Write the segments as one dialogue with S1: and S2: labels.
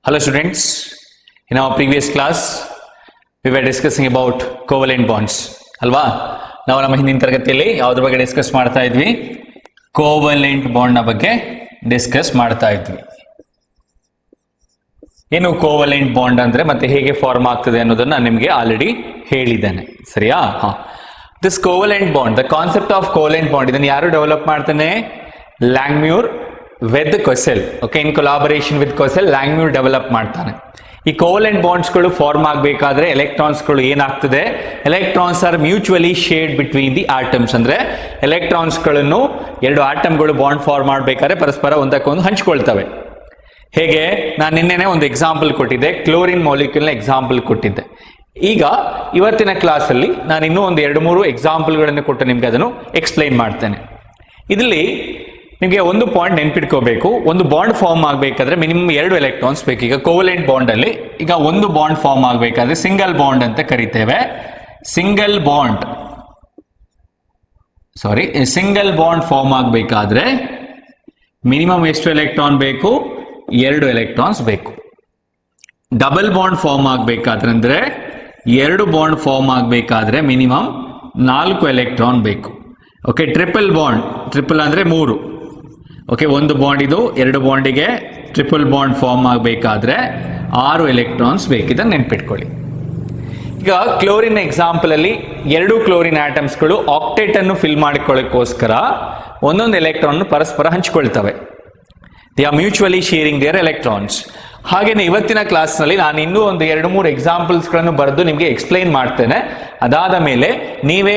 S1: Hello students, in our previous class we were discussing about covalent bonds ಅಲ್ವಾ. ನಾವು ನಮ್ಮ ಹಿಂದಿನ ತರಗತಿಯಲ್ಲಿ ಯಾವುದ್ರ ಬಗ್ಗೆ ಡಿಸ್ಕಸ್ ಮಾಡ್ತಾ ಇದ್ವಿ? ಕೋವಲೆಂಟ್ ಬಾಂಡ್ ನ ಬಗ್ಗೆ ಡಿಸ್ಕಸ್ ಮಾಡ್ತಾ ಇದ್ವಿ. ಏನು ಕೋವಲೆಂಟ್ ಬಾಂಡ್ ಅಂದ್ರೆ ಮತ್ತೆ ಹೇಗೆ ಫಾರ್ಮ್ ಆಗ್ತದೆ ಅನ್ನೋದನ್ನ ನಿಮಗೆ ಆಲ್ರೆಡಿ ಹೇಳಿದ್ದೇನೆ, ಸರಿಯಾ? This covalent bond, the concept of covalent bond, ಇದನ್ನು ಯಾರು ಡೆವಲಪ್ ಮಾಡ್ತಾನೆ? Langmuir with Kossel. Okay, in collaboration with Kossel Langmuir develop ಮಾಡ್ತಾನೆ. ಈ ಕೋವಲೆಂಟ್ ಬಾಂಡ್ಸ್ಗಳು ಫಾರ್ಮ್ ಆಗಬೇಕಾದ್ರೆ ಎಲೆಕ್ಟ್ರಾನ್ಸ್ಗಳು ಏನಾಗ್ತದೆ? Electrons are mutually shared between the atoms. ಅಂದ್ರೆ ಎಲೆಕ್ಟ್ರಾನ್ಸ್ಗಳನ್ನು ಎರಡು ಆಟಮ್ಗಳು ಬಾಂಡ್ ಫಾರ್ಮ್ ಮಾಡಬೇಕಾದ್ರೆ ಪರಸ್ಪರ ಒಂದಕ್ಕೊಂದು ಹಂಚ್ಕೊಳ್ತವೆ. ಹೇಗೆ? ನಾನು ನಿನ್ನೆನೆ ಒಂದು ಎಕ್ಸಾಂಪಲ್ ಕೊಟ್ಟಿದ್ದೆ, ಕ್ಲೋರಿನ್ ಮಾಲಿಕ್ಯೂಲ್ನ ಎಕ್ಸಾಂಪಲ್ ಕೊಟ್ಟಿದ್ದೆ. ಈಗ ಇವತ್ತಿನ ಕ್ಲಾಸಲ್ಲಿ ನಾನು ಇನ್ನೂ ಒಂದು 2-3 ಎಕ್ಸಾಂಪಲ್ಗಳನ್ನು ಕೊಟ್ಟು ನಿಮ್ಗೆ ಅದನ್ನು ಎಕ್ಸ್ಪ್ಲೈನ್ ಮಾಡ್ತೇನೆ. ಇದರಲ್ಲಿ ನಿಮಗೆ ಒಂದು ಪಾಯಿಂಟ್ ನೆನ್ಪಿಟ್ಕೋಬೇಕು, ಒಂದು ಬಾಂಡ್ ಫಾರ್ಮ್ ಆಗಬೇಕಾದ್ರೆ ಮಿನಿಮಮ್ 2 ಎಲೆಕ್ಟ್ರಾನ್ಸ್ ಬೇಕು. ಈಗ ಕೋವಲೆಂಟ್ ಬಾಂಡ್ ಅಲ್ಲಿ ಈಗ ಒಂದು ಬಾಂಡ್ ಫಾರ್ಮ್ ಆಗಬೇಕಾದ್ರೆ ಸಿಂಗಲ್ ಬಾಂಡ್ ಅಂತ ಕರಿತೇವೆ. ಸಿಂಗಲ್ ಬಾಂಡ್ ಫಾರ್ಮ್ ಆಗಬೇಕಾದ್ರೆ ಮಿನಿಮಮ್ ಎಷ್ಟು ಎಲೆಕ್ಟ್ರಾನ್ ಬೇಕು? 2 ಎಲೆಕ್ಟ್ರಾನ್ಸ್ ಬೇಕು. ಡಬಲ್ ಬಾಂಡ್ ಫಾರ್ಮ್ ಆಗಬೇಕಾದ್ರೆ ಅಂದ್ರೆ 2 ಬಾಂಡ್ ಫಾರ್ಮ್ ಆಗಬೇಕಾದ್ರೆ ಮಿನಿಮಮ್ 4 ಎಲೆಕ್ಟ್ರಾನ್ ಬೇಕು. ಓಕೆ, ಟ್ರಿಪಲ್ ಅಂದ್ರೆ 3. ಓಕೆ, ಒಂದು ಬಾಂಡ್ ಇದು, 2 ಬಾಂಡಿಗೆ ಟ್ರಿಪಲ್ ಬಾಂಡ್ ಫಾರ್ಮ್ ಆಗಬೇಕಾದ್ರೆ 6 ಎಲೆಕ್ಟ್ರಾನ್ಸ್ ಬೇಕು. ಇದನ್ನು ನೆನ್ಪಿಟ್ಕೊಳ್ಳಿ. ಈಗ ಕ್ಲೋರಿನ್ ಎಕ್ಸಾಂಪಲ್ ಅಲ್ಲಿ 2 ಕ್ಲೋರಿನ್ ಆಟಮ್ಸ್ಗಳು ಆಕ್ಟೇಟ್ ಅನ್ನು ಫಿಲ್ ಮಾಡಿಕೊಳ್ಳೋಕ್ಕೋಸ್ಕರ ಒಂದೊಂದು ಎಲೆಕ್ಟ್ರಾನ್ ಪರಸ್ಪರ ಹಂಚಿಕೊಳ್ತವೆ. They are mutually sharing their electrons. ಹಾಗೇನೆ ಇವತ್ತಿನ ಕ್ಲಾಸ್ನಲ್ಲಿ ನಾನು ಇನ್ನೂ ಒಂದು 2-3 ಎಕ್ಸಾಂಪಲ್ಸ್ಗಳನ್ನು ಬರೆದು ನಿಮಗೆ ಎಕ್ಸ್ಪ್ಲೈನ್ ಮಾಡ್ತೇನೆ. ಅದಾದ ಮೇಲೆ ನೀವೇ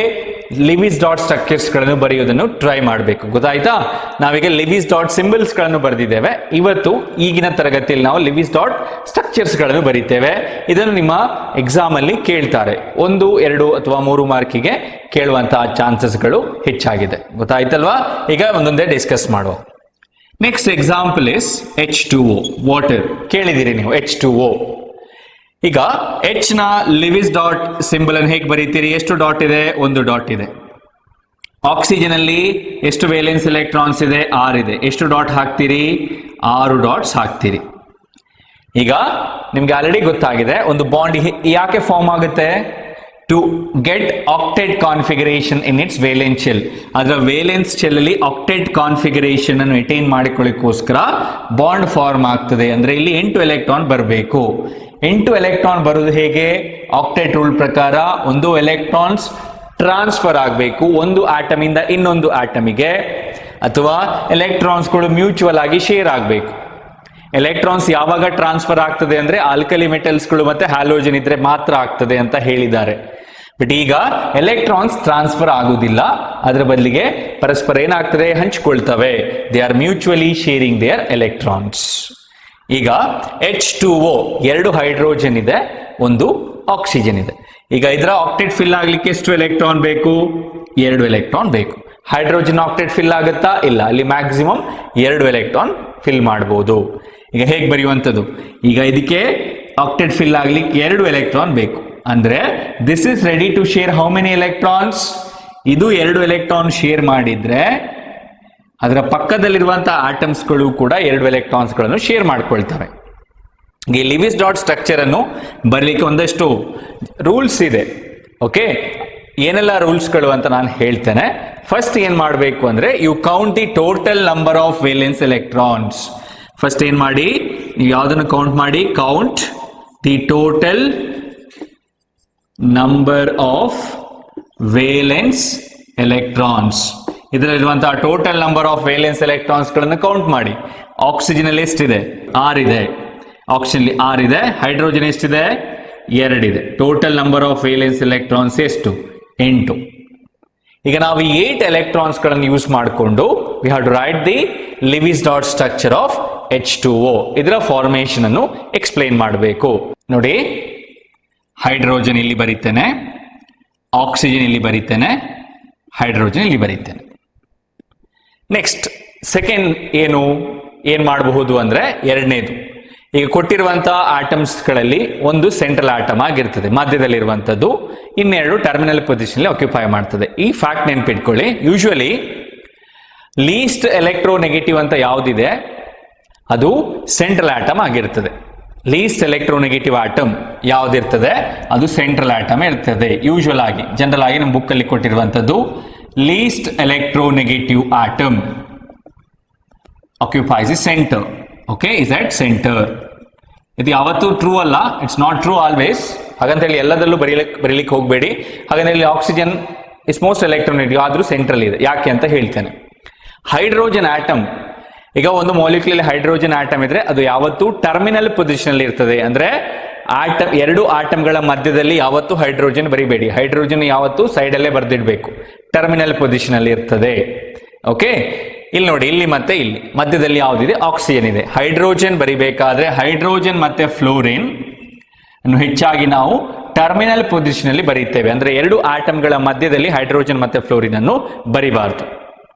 S1: ಲಿವಿಸ್ ಡಾಟ್ ಸ್ಟ್ರಕ್ಚರ್ಸ್ ಗಳನ್ನು ಬರೆಯೋದನ್ನು ಟ್ರೈ ಮಾಡಬೇಕು. ಗೊತ್ತಾಯ್ತಾ? ನಾವೀಗ ಲಿವಿಸ್ ಡಾಟ್ ಸಿಂಬಲ್ಸ್ ಗಳನ್ನು ಬರೆದಿದ್ದೇವೆ. ಇವತ್ತು ಈಗಿನ ತರಗತಿಯಲ್ಲಿ ನಾವು ಲಿವಿಸ್ ಡಾಟ್ ಸ್ಟ್ರಕ್ಚರ್ಸ್ ಗಳನ್ನು ಬರೀತೇವೆ. ಇದನ್ನು ನಿಮ್ಮ ಎಕ್ಸಾಮ್ ಅಲ್ಲಿ ಕೇಳ್ತಾರೆ. 1, 2 ಅಥವಾ 3 ಮಾರ್ಕಿಗೆ ಕೇಳುವಂತಹ ಚಾನ್ಸಸ್ಗಳು ಹೆಚ್ಚಾಗಿದೆ. ಗೊತ್ತಾಯ್ತಲ್ವಾ? ಈಗ ಒಂದೊಂದೇ ಡಿಸ್ಕಸ್ ಮಾಡುವ. Next example is H2O, water. ಕೇಳಿದಿರಿ ನೀವು H2O. ಈಗ H ನ ಲಿವಿಸ್ ಡಾಟ್ ಸಿಂಬಲ್ ಅನ್ನು ಹೇಗೆ ಬರೀತೀರಿ? ಎಷ್ಟು ಡಾಟ್ ಇದೆ? 1 ಡಾಟ್ ಇದೆ. ಆಕ್ಸಿಜನ್ ಅಲ್ಲಿ ಎಷ್ಟು ವೇಲೆನ್ಸ್ ಎಲೆಕ್ಟ್ರಾನ್ಸ್ ಇದೆ? 6 ಇದೆ. ಎಷ್ಟು ಡಾಟ್ ಹಾಕ್ತೀರಿ? 6 ಡಾಟ್ಸ್ ಹಾಕ್ತೀರಿ. ಈಗ ನಿಮ್ಗೆ ಆಲ್ರೆಡಿ ಗೊತ್ತಾಗಿದೆ ಒಂದು ಬಾಂಡ್ ಯಾಕೆ ಫಾರ್ಮ್ ಆಗುತ್ತೆ? To get octet configuration in its valence shell. ಅದರ ವೇಲೆನ್ಸ್ ಶೆಲ್ ಅಲ್ಲಿ ಆಕ್ಟೇಟ್ ಕಾನ್ಫಿಗರೇಷನ್ ಅನ್ನು ಅಟೈನ್ ಮಾಡಿಕೊಳ್ಳಿಕ್ಕೋಸ್ಕರ ಬಾಂಡ್ ಫಾರ್ಮ್ ಆಗ್ತದೆ. ಅಂದ್ರೆ ಇಲ್ಲಿ 8 ಎಲೆಕ್ಟ್ರಾನ್ ಬರಬೇಕು. 8 ಎಲೆಕ್ಟ್ರಾನ್ ಬರುವುದು ಹೇಗೆ? ಆಕ್ಟೇಟ್ ರೂಲ್ ಪ್ರಕಾರ 1 ಎಲೆಕ್ಟ್ರಾನ್ಸ್ ಟ್ರಾನ್ಸ್ಫರ್ ಆಗಬೇಕು ಒಂದು ಆಟಮ್ ಇಂದ ಇನ್ನೊಂದು ಆಟಮಿಗೆ, ಅಥವಾ ಎಲೆಕ್ಟ್ರಾನ್ಸ್ಗಳು ಮ್ಯೂಚುವಲ್ ಆಗಿ ಶೇರ್ ಆಗಬೇಕು. ಎಲೆಕ್ಟ್ರಾನ್ಸ್ ಯಾವಾಗ ಟ್ರಾನ್ಸ್ಫರ್ ಆಗ್ತದೆ ಅಂದ್ರೆ ಆಲ್ಕಲಿ ಮೆಟಲ್ಸ್ಗಳು ಮತ್ತೆ ಹ್ಯಾಲೋಜನ್ ಇದ್ರೆ ಮಾತ್ರ ಆಗ್ತದೆ ಅಂತ ಹೇಳಿದ್ದಾರೆ. ಬಟ್ ಈಗ ಎಲೆಕ್ಟ್ರಾನ್ಸ್ ಟ್ರಾನ್ಸ್ಫರ್ ಆಗುವುದಿಲ್ಲ, ಅದರ ಬದಲಿಗೆ ಪರಸ್ಪರ ಏನಾಗ್ತದೆ? ಹಂಚಿಕೊಳ್ತವೆ. They are mutually sharing their electrons. ಈಗ H2O 2 ಹೈಡ್ರೋಜನ್ ಇದೆ, 1 ಆಕ್ಸಿಜನ್ ಇದೆ. ಈಗ ಇದರ ಆಕ್ಟೇಟ್ ಫಿಲ್ ಆಗ್ಲಿಕ್ಕೆ ಎಷ್ಟು ಎಲೆಕ್ಟ್ರಾನ್ ಬೇಕು? 2 ಎಲೆಕ್ಟ್ರಾನ್ ಬೇಕು. ಹೈಡ್ರೋಜನ್ ಆಕ್ಟೇಟ್ ಫಿಲ್ ಆಗುತ್ತಾ? ಇಲ್ಲ. ಅಲ್ಲಿ ಮ್ಯಾಕ್ಸಿಮಮ್ 2 ಎಲೆಕ್ಟ್ರಾನ್ ಫಿಲ್ ಮಾಡಬಹುದು. ಈಗ ಹೇಗೆ ಬರೆಯುವಂಥದ್ದು? ಈಗ ಇದಕ್ಕೆ ಆಕ್ಟೇಟ್ ಫಿಲ್ ಆಗ್ಲಿಕ್ಕೆ 2 ಎಲೆಕ್ಟ್ರಾನ್ ಬೇಕು. ಅಂದ್ರೆ this is ready to share how many electrons? ಇದು 2 ಎಲೆಕ್ಟ್ರಾನ್ ಶೇರ್ ಮಾಡಿದ್ರೆ ಅದರ ಪಕ್ಕದಲ್ಲಿರುವಂತಹ ಆಟಮ್ಸ್ಗಳು ಕೂಡ 2 ಎಲೆಕ್ಟ್ರಾನ್ಸ್ ಗಳನ್ನು ಶೇರ್ ಮಾಡ್ಕೊಳ್ತವೆ. ಈ ಲಿವಿಸ್ ಡಾಟ್ ಸ್ಟ್ರಕ್ಚರ್ ಅನ್ನು ಬರಲಿಕ್ಕೆ ಒಂದಷ್ಟು ರೂಲ್ಸ್ ಇದೆ. ಓಕೆ, ಏನೆಲ್ಲ ರೂಲ್ಸ್ಗಳು ಅಂತ ನಾನು ಹೇಳ್ತೇನೆ. ಫಸ್ಟ್ ಏನ್ ಮಾಡಬೇಕು ಅಂದ್ರೆ you count the total number of valence electrons. First ಏನ್ ಮಾಡಿ, ನೀವು ಯಾವ್ದನ್ನು ಕೌಂಟ್ ಮಾಡಿ? Count the total number of valence electrons. ಇದರಲ್ಲಿರುವಂತಹ total number of valence electrons ಗಳನ್ನು ಕೌಂಟ್ ಮಾಡಿ. ಆಕ್ಸಿಜನ್ ಅಲ್ಲಿ ಎಷ್ಟಿದೆ? 6 ಇದೆ. ಆಕ್ಸಿಜನ್ 6 ಇದೆ. ಹೈಡ್ರೋಜನ್ ಎಷ್ಟಿದೆ? 2 ಇದೆ. Total number of valence electrons ಎಷ್ಟು? 8. ಈಗ ನಾವು ಈ 8 ಎಲೆಕ್ಟ್ರಾನ್ಸ್ ಗಳನ್ನು ಯೂಸ್ ಮಾಡಿಕೊಂಡು we have to write the Lewis dot structure of H2O. ಇದರ ಫಾರ್ಮೇಶನ್ ಅನ್ನು ಎಕ್ಸ್ಪ್ಲೈನ್ ಮಾಡಬೇಕು. ನೋಡಿ, ಹೈಡ್ರೋಜನ್ ಇಲ್ಲಿ ಬರೀತೇನೆ, ಆಕ್ಸಿಜನ್ ಇಲ್ಲಿ ಬರೀತೇನೆ, ಹೈಡ್ರೋಜನ್ ಇಲ್ಲಿ ಬರೀತೇನೆ. ನೆಕ್ಸ್ಟ್ ಸೆಕೆಂಡ್ ಏನ್ ಮಾಡಬಹುದು ಅಂದ್ರೆ ಎರಡನೇದು, ಈಗ ಕೊಟ್ಟಿರುವಂತಹ ಆಟಮ್ಸ್ಗಳಲ್ಲಿ ಒಂದು ಸೆಂಟ್ರಲ್ ಆಟಮ್ ಆಗಿರ್ತದೆ, ಮಧ್ಯದಲ್ಲಿರುವಂಥದ್ದು, ಇನ್ನೆರಡು ಟರ್ಮಿನಲ್ ಪೊಸಿಷನ್ ಆಕ್ಯುಪೈ ಮಾಡ್ತದೆ. ಈ ಫ್ಯಾಕ್ಟ್ ನೆನ್ಪಿಟ್ಕೊಳ್ಳಿ. ಯೂಶುವಲಿ ಲೀಸ್ಟ್ ಎಲೆಕ್ಟ್ರೋನೆಗೆಟಿವ್ ಅಂತ ಯಾವುದಿದೆ ಅದು ಸೆಂಟ್ರಲ್ ಆಟಮ್ ಆಗಿರ್ತದೆ. ಲೀಸ್ಟ್ ಎಲೆಕ್ಟ್ರೋನೆಗೆಟಿವ್ ಆಟಮ್ ಯಾವ್ದಿರ್ತದೆ ಅದು ಸೆಂಟ್ರಲ್ ಆಟಮ್ ಇರ್ತದೆ. ಯೂಶುವಲ್ ಆಗಿ ಜನರಲ್ ಆಗಿ ನಮ್ಮ ಬುಕ್ ಅಲ್ಲಿ ಕೊಟ್ಟಿರುವಂತದ್ದು least electronegative atom occupies the center. Okay, is at center. ಇದು ಯಾವತ್ತೂ ಟ್ರೂ ಅಲ್ಲ, ಇಟ್ಸ್ ನಾಟ್ ಟ್ರೂ ಆಲ್ವೇಸ್. ಹಾಗಂತ ಹೇಳಿ ಎಲ್ಲದರಲ್ಲೂ ಬರೀಲಿಕ್ಕೆ ಹೋಗಬೇಡಿ. ಹಾಗಂತ ಹೇಳಿ ಆಕ್ಸಿಜನ್ ಇಸ್ ಮೋಸ್ಟ್ ಎಲೆಕ್ಟ್ರೋನೆಗೆಟಿವ್ ಆದ್ರೂ ಸೆಂಟ್ರಲ್ ಇದೆ, ಯಾಕೆ ಅಂತ ಹೇಳ್ತೇನೆ. ಹೈಡ್ರೋಜನ್ ಆಟಮ್, ಈಗ ಒಂದು ಮಾಲಿಕ್ಯೂಲ್ ಹೈಡ್ರೋಜನ್ ಆಟಮ್ ಇದ್ರೆ ಅದು ಯಾವತ್ತೂ ಟರ್ಮಿನಲ್ ಪೊಸಿಷನ್ ಅಲ್ಲಿ ಇರ್ತದೆ. ಅಂದ್ರೆ ಆಟಮ್, ಎರಡು ಆಟಮ್ಗಳ ಮಧ್ಯದಲ್ಲಿ ಯಾವತ್ತೂ ಹೈಡ್ರೋಜನ್ ಬರಿಬೇಡಿ. ಹೈಡ್ರೋಜನ್ ಯಾವತ್ತೂ ಸೈಡ್ ಅಲ್ಲೇ ಬರ್ದಿಡ್ಬೇಕು, ಟರ್ಮಿನಲ್ ಪೊಸಿಷನ್ ಅಲ್ಲಿ ಇರ್ತದೆ. ಓಕೆ, ಇಲ್ಲಿ ನೋಡಿ, ಇಲ್ಲಿ ಮತ್ತೆ ಇಲ್ಲಿ ಮಧ್ಯದಲ್ಲಿ ಯಾವ್ದಿದೆ, ಆಕ್ಸಿಜನ್ ಇದೆ. ಹೈಡ್ರೋಜನ್ ಬರಿಬೇಕಾದ್ರೆ ಹೈಡ್ರೋಜನ್ ಮತ್ತೆ ಫ್ಲೋರಿನ್ ಅನ್ನು ಹೆಚ್ಚಾಗಿ ನಾವು ಟರ್ಮಿನಲ್ ಪೊಸಿಷನ್ ಅಲ್ಲಿ ಬರೀತೇವೆ. ಅಂದ್ರೆ ಎರಡು ಆಟಮ್ಗಳ ಮಧ್ಯದಲ್ಲಿ ಹೈಡ್ರೋಜನ್ ಮತ್ತೆ ಫ್ಲೋರಿನ್ ಅನ್ನು ಬರಿಬಾರ್ದು.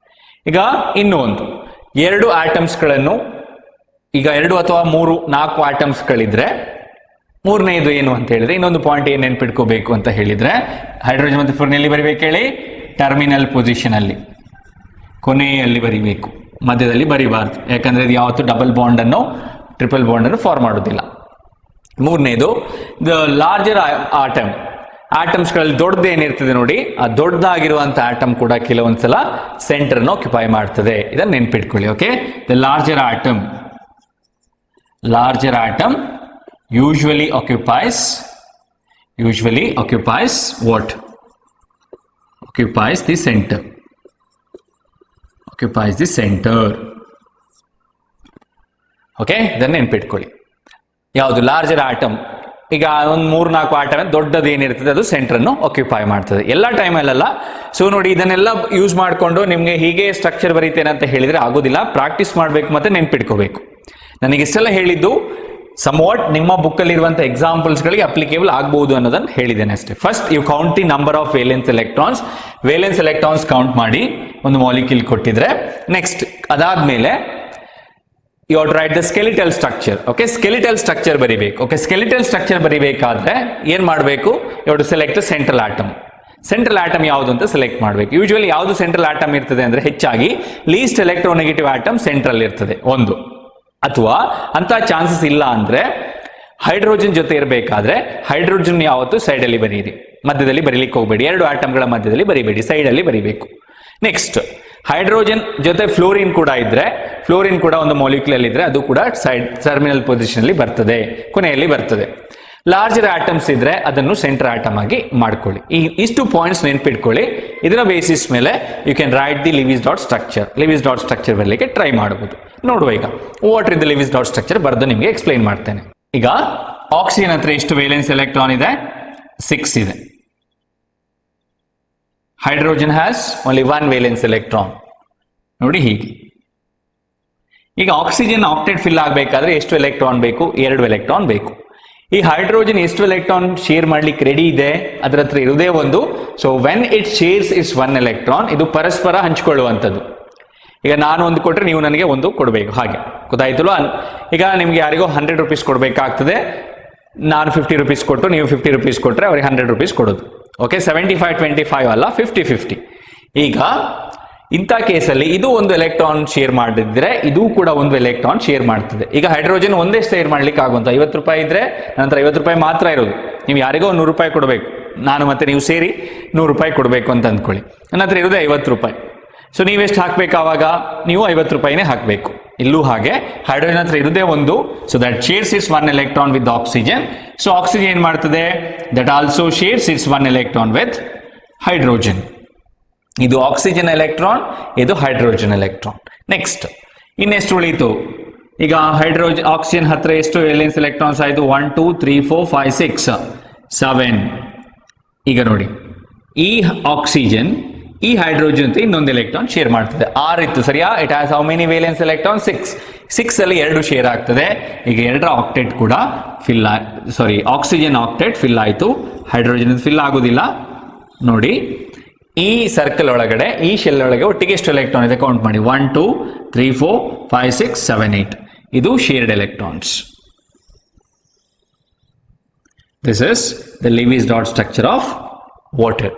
S1: ಈಗ ಇನ್ನೂ ಒಂದು, ಎರಡು ಆಟಮ್ಸ್ಗಳನ್ನು, ಈಗ 2 ಅಥವಾ 3, 4 ಆಟಮ್ಸ್ಗಳಿದ್ರೆ ಮೂರನೇದು ಏನು ಅಂತ ಹೇಳಿದ್ರೆ, ಇನ್ನೊಂದು ಪಾಯಿಂಟ್ ಏನ್ ನೆನ್ಪಿಟ್ಕೋಬೇಕು ಅಂತ ಹೇಳಿದ್ರೆ, ಹೈಡ್ರೋಜನ್ ಮತ್ತೆ ಫ್ಲೋರಿನ್ ಎಲ್ಲಿ ಬರಿಬೇಕು ಹೇಳಿ, ಟರ್ಮಿನಲ್ ಪೊಸಿಷನ್ ಅಲ್ಲಿ, ಕೊನೆಯಲ್ಲಿ ಬರಿಬೇಕು, ಮಧ್ಯದಲ್ಲಿ ಬರಿಬಾರ್ದು. ಯಾಕಂದ್ರೆ ಇದು ಯಾವತ್ತು ಡಬಲ್ ಬಾಂಡ್ ಅನ್ನು ಟ್ರಿಪಲ್ ಬಾಂಡ್ ಅನ್ನು ಫಾರ್ಮ್ ಮಾಡೋದಿಲ್ಲ. ಮೂರನೇದು, ದ ಲಾರ್ಜರ್ ಆಟಮ್, ಆಟಮ್ಸ್ ಗಳಲ್ಲಿ ದೊಡ್ಡದೇನಿರ್ತದೆ ನೋಡಿ, ಆ ದೊಡ್ಡದಾಗಿರುವಂತಹ ಆಟಮ್ ಕೂಡ ಕೆಲವೊಂದ್ಸಲ ಸೆಂಟರ್ ಅನ್ನು ಆಕ್ಯುಪೈ ಮಾಡ್ತದೆ. ಇದನ್ನ ನೆನ್ಪಿಟ್ಕೊಳ್ಳಿ. Okay, the larger atom usually occupies what? Occupies the center. Occupies the center. Okay, ಇದನ್ನ ನೆನ್ಪಿಟ್ಕೊಳ್ಳಿ. ಯಾವುದು ಲಾರ್ಜರ್ ಆಟಮ್, ಈಗ ಒಂದು 3-4 ಆಟಮ್ ದೊಡ್ಡದು ಏನಿರ್ತದೆ ಅದು ಸೆಂಟರ್ ಅನ್ನು ಆಕ್ಯುಪೈ ಮಾಡ್ತದೆ. ಎಲ್ಲ ಟೈಮಲ್ಲ. ಸೊ ನೋಡಿ, ಇದನ್ನೆಲ್ಲ ಯೂಸ್ ಮಾಡಿಕೊಂಡು ನಿಮ್ಗೆ ಹೀಗೆ ಸ್ಟ್ರಕ್ಚರ್ ಬರೀತೇನೆ ಅಂತ ಹೇಳಿದ್ರೆ ಆಗೋದಿಲ್ಲ. ಪ್ರಾಕ್ಟೀಸ್ ಮಾಡಬೇಕು ಮತ್ತೆ ನೆನ್ಪಿಟ್ಕೋಬೇಕು. ನನಗೆ ಇಷ್ಟೆಲ್ಲ ಹೇಳಿದ್ದು somewhat ನಿಮ್ಮ ಬುಕ್ ಅಲ್ಲಿ ಇರುವಂತಹ ಎಕ್ಸಾಂಪಲ್ಸ್ ಗಳಿಗೆ ಅಪ್ಲಿಕೇಬಲ್ ಆಗಬಹುದು ಅನ್ನೋದನ್ನ ಹೇಳಿದ್ದೇನೆ ಅಷ್ಟೇ. First you count the number of valence electrons count ಮಾಡಿ ಒಂದು ಮಾಲಿಕ್ಯೂಲ್ ಕೊಟ್ಟಿದ್ರೆ, ನೆಕ್ಸ್ಟ್ ಅದಾದ್ಮೇಲೆ you have to write the skeletal structure. Okay, skeletal structure ಬರಿಬೇಕು. ಓಕೆ, ಸ್ಕೆಲಿಟಲ್ ಸ್ಟ್ರಕ್ಚರ್ ಬರಿಬೇಕಾದ್ರೆ ಏನ್ ಮಾಡಬೇಕು, you have to select central atom. Central atom ಯಾವುದು ಅಂತ ಸೆಲೆಕ್ಟ್ ಮಾಡಬೇಕು. ಯೂಶುವಲಿ ಯಾವುದು ಸೆಂಟ್ರಲ್ ಆಟಮ್ ಇರ್ತದೆ ಅಂದ್ರೆ ಹೆಚ್ಚಾಗಿ ಲೀಸ್ಟ್ ಎಲೆಕ್ಟ್ರೋನೆಗೆಟಿವ್ ಆಟಮ್ ಸೆಂಟ್ರಲ್ ಇರ್ತದೆ ಒಂದು. ಅಥವಾ ಅಂತ ಚಾನ್ಸಸ್ ಇಲ್ಲ ಅಂದ್ರೆ ಹೈಡ್ರೋಜನ್ ಜೊತೆ ಇರಬೇಕಾದ್ರೆ ಹೈಡ್ರೋಜನ್ ಯಾವತ್ತು ಸೈಡ್ ಅಲ್ಲಿ ಬರೀರಿ, ಮಧ್ಯದಲ್ಲಿ ಬರೀಲಿಕ್ಕೆ ಹೋಗಬೇಡಿ. ಎರಡು ಆಟಮ್ಗಳ ಮಧ್ಯದಲ್ಲಿ ಬರಿಬೇಡಿ, ಸೈಡ್ ಅಲ್ಲಿ ಬರಿಬೇಕು. ನೆಕ್ಸ್ಟ್, ಹೈಡ್ರೋಜನ್ ಜೊತೆ ಫ್ಲೋರಿನ್ ಕೂಡ ಇದ್ರೆ, ಫ್ಲೋರಿನ್ ಕೂಡ ಒಂದು ಮಾಲಿಕ್ಯೂಲ್ ಇದ್ರೆ ಅದು ಕೂಡ ಸೈಡ್ ಟರ್ಮಿನಲ್ ಪೊಸಿಷನ್ ಅಲ್ಲಿ ಬರ್ತದೆ, ಕೊನೆಯಲ್ಲಿ ಬರ್ತದೆ. ಲಾರ್ಜರ್ ಆಟಮ್ಸ್ ಇದ್ರೆ ಅದನ್ನು ಸೆಂಟರ್ ಆಟಮ್ ಆಗಿ ಮಾಡ್ಕೊಳ್ಳಿ. ಈ ಇಷ್ಟು ಪಾಯಿಂಟ್ಸ್ ನೆನ್ಪಿಟ್ಕೊಳ್ಳಿ. ಇದರ ಬೇಸಿಸ್ ಮೇಲೆ you can write the Lewis dot structure ಬರಲಿಕ್ಕೆ ಟ್ರೈ ಮಾಡಬಹುದು. ನೋಡುವ ಈಗ what is the Lewis dot structure ಬರೆದು ನಿಮಗೆ ಎಕ್ಸ್ಪ್ಲೈನ್ ಮಾಡ್ತೇನೆ. ಈಗ ಆಕ್ಸಿಜನ್ ಹತ್ರ ಎಷ್ಟು ವೇಲೆನ್ಸ್ ಎಲೆಕ್ಟ್ರಾನ್ ಇದೆ, 6 ಇದೆ. Hydrogen has only 1 valence electron. ನೋಡಿ ಹೀಗೆ. ಈಗ ಆಕ್ಸಿಜನ್ ಆಕ್ಟೇಟ್ ಫಿಲ್ ಆಗಬೇಕಾದ್ರೆ ಎಷ್ಟು ಎಲೆಕ್ಟ್ರಾನ್ ಬೇಕು, 2 ಎಲೆಕ್ಟ್ರಾನ್ ಬೇಕು. ಈ ಹೈಡ್ರೋಜನ್ ಎಷ್ಟು ಎಲೆಕ್ಟ್ರಾನ್ ಶೇರ್ ಮಾಡ್ಲಿಕ್ಕೆ ರೆಡಿ ಇದೆ, ಅದರ ಹತ್ರ ಇರುವುದೇ ಒಂದು. So when it shares it's 1 electron, ಇದು ಪರಸ್ಪರ ಹಂಚಿಕೊಳ್ಳುವಂಥದ್ದು. ಈಗ ನಾನು ಒಂದು ಕೊಟ್ಟರೆ ನೀವು ನನಗೆ ಒಂದು ಕೊಡಬೇಕು, ಹಾಗೆ ಗೊತ್ತಾಯ್ತಲ್ವಾ. ಈಗ ನಿಮ್ಗೆ ಯಾರಿಗೋ 100 ರೂಪೀಸ್ ಕೊಡಬೇಕಾಗ್ತದೆ. ನಾನು 50 ರೂಪೀಸ್ ಕೊಟ್ಟು ನೀವು 50 ರೂಪೀಸ್ ಕೊಟ್ಟರೆ ಅವ್ರಿಗೆ 100 ರೂಪೀಸ್ ಕೊಡೋದು. ಓಕೆ, 75-25 ಅಲ್ಲ, 50-50. ಈಗ ಇಂಥ ಕೇಸಲ್ಲಿ ಇದು ಒಂದು ಎಲೆಕ್ಟ್ರಾನ್ ಶೇರ್ ಮಾಡಿದ್ರೆ ಇದು ಕೂಡ ಒಂದು ಎಲೆಕ್ಟ್ರಾನ್ ಶೇರ್ ಮಾಡ್ತದೆ. ಈಗ ಹೈಡ್ರೋಜನ್ ಒಂದೇ ಶೇರ್ ಮಾಡ್ಲಿಕ್ಕೆ ಆಗುವಂತ 50 ರೂಪಾಯಿ ಇದ್ರೆ ನಂತರ 50 ರೂಪಾಯಿ ಮಾತ್ರ ಇರೋದು. ನೀವು ಯಾರಿಗೋ 100 ರೂಪಾಯಿ ಕೊಡಬೇಕು, ನಾನು ಮತ್ತೆ ನೀವು ಸೇರಿ 100 ರೂಪಾಯಿ ಕೊಡಬೇಕು ಅಂತ ಅಂದ್ಕೊಳ್ಳಿ. ನನ್ನ ಹತ್ರ ಇರೋದೇ 50 ರೂಪಾಯಿ. ಸೊ ನೀವೆಷ್ಟು ಹಾಕ್ಬೇಕು, ಆವಾಗ ನೀವು 50 ರೂಪಾಯಿನೇ ಹಾಕಬೇಕು. ಇಲ್ಲೂ ಹಾಗೆ ಹೈಡ್ರೋಜನ್ ಹತ್ರ ಇರುವುದೇ ಒಂದು. So that shares it's 1 electron with oxygen. So oxygen ಏನ್ ಮಾಡ್ತದೆ, that also shares it's 1 electron with hydrogen. ಇದು ಆಕ್ಸಿಜನ್ ಎಲೆಕ್ಟ್ರಾನ್, ಇದು ಹೈಡ್ರೋಜನ್ ಎಲೆಕ್ಟ್ರಾನ್. ನೆಕ್ಸ್ಟ್ ಇನ್ನೆಷ್ಟು ಉಳಿತು, ಈಗ ಹೈಡ್ರೋಜನ್ ಆಕ್ಸಿಜನ್ ಹತ್ರ ಎಷ್ಟು ವೇಲೆನ್ಸ್ ಎಲೆಕ್ಟ್ರಾನ್ಸ್ ಆಯಿತು, 1 2 3 4 5 6 7. ಈಗ ನೋಡಿ, ಈ ಆಕ್ಸಿಜನ್ ಈ ಹೈಡ್ರೋಜನ್ ಅಂತ ಇನ್ನೊಂದು ಎಲೆಕ್ಟ್ರಾನ್ ಶೇರ್ ಮಾಡ್ತದೆ. 6 ಇತ್ತು ಸರಿಯಾ. It has how many valence electron, 6 ಅಲ್ಲಿ 2 ಶೇರ್ ಆಗ್ತದೆ. ಈಗ 2ರ ಆಕ್ಟೇಟ್ ಕೂಡ ಫಿಲ್, ಆಕ್ಸಿಜನ್ ಆಕ್ಟೇಟ್ ಫಿಲ್ ಆಯಿತು, ಹೈಡ್ರೋಜನ್ ಫಿಲ್ ಆಗುದಿಲ್ಲ. ನೋಡಿ ಈ ಸರ್ಕಲ್ ಒಳಗಡೆ, ಈ ಶೆಲ್ ಒಳಗೆ ಒಟ್ಟಿಗೆ ಎಷ್ಟು ಎಲೆಕ್ಟ್ರಾನ್ ಇದೆ ಕೌಂಟ್ ಮಾಡಿ, 1 2 3 4 5 6 7 8. ಇದು shared electrons. This is the Lewis dot structure of water,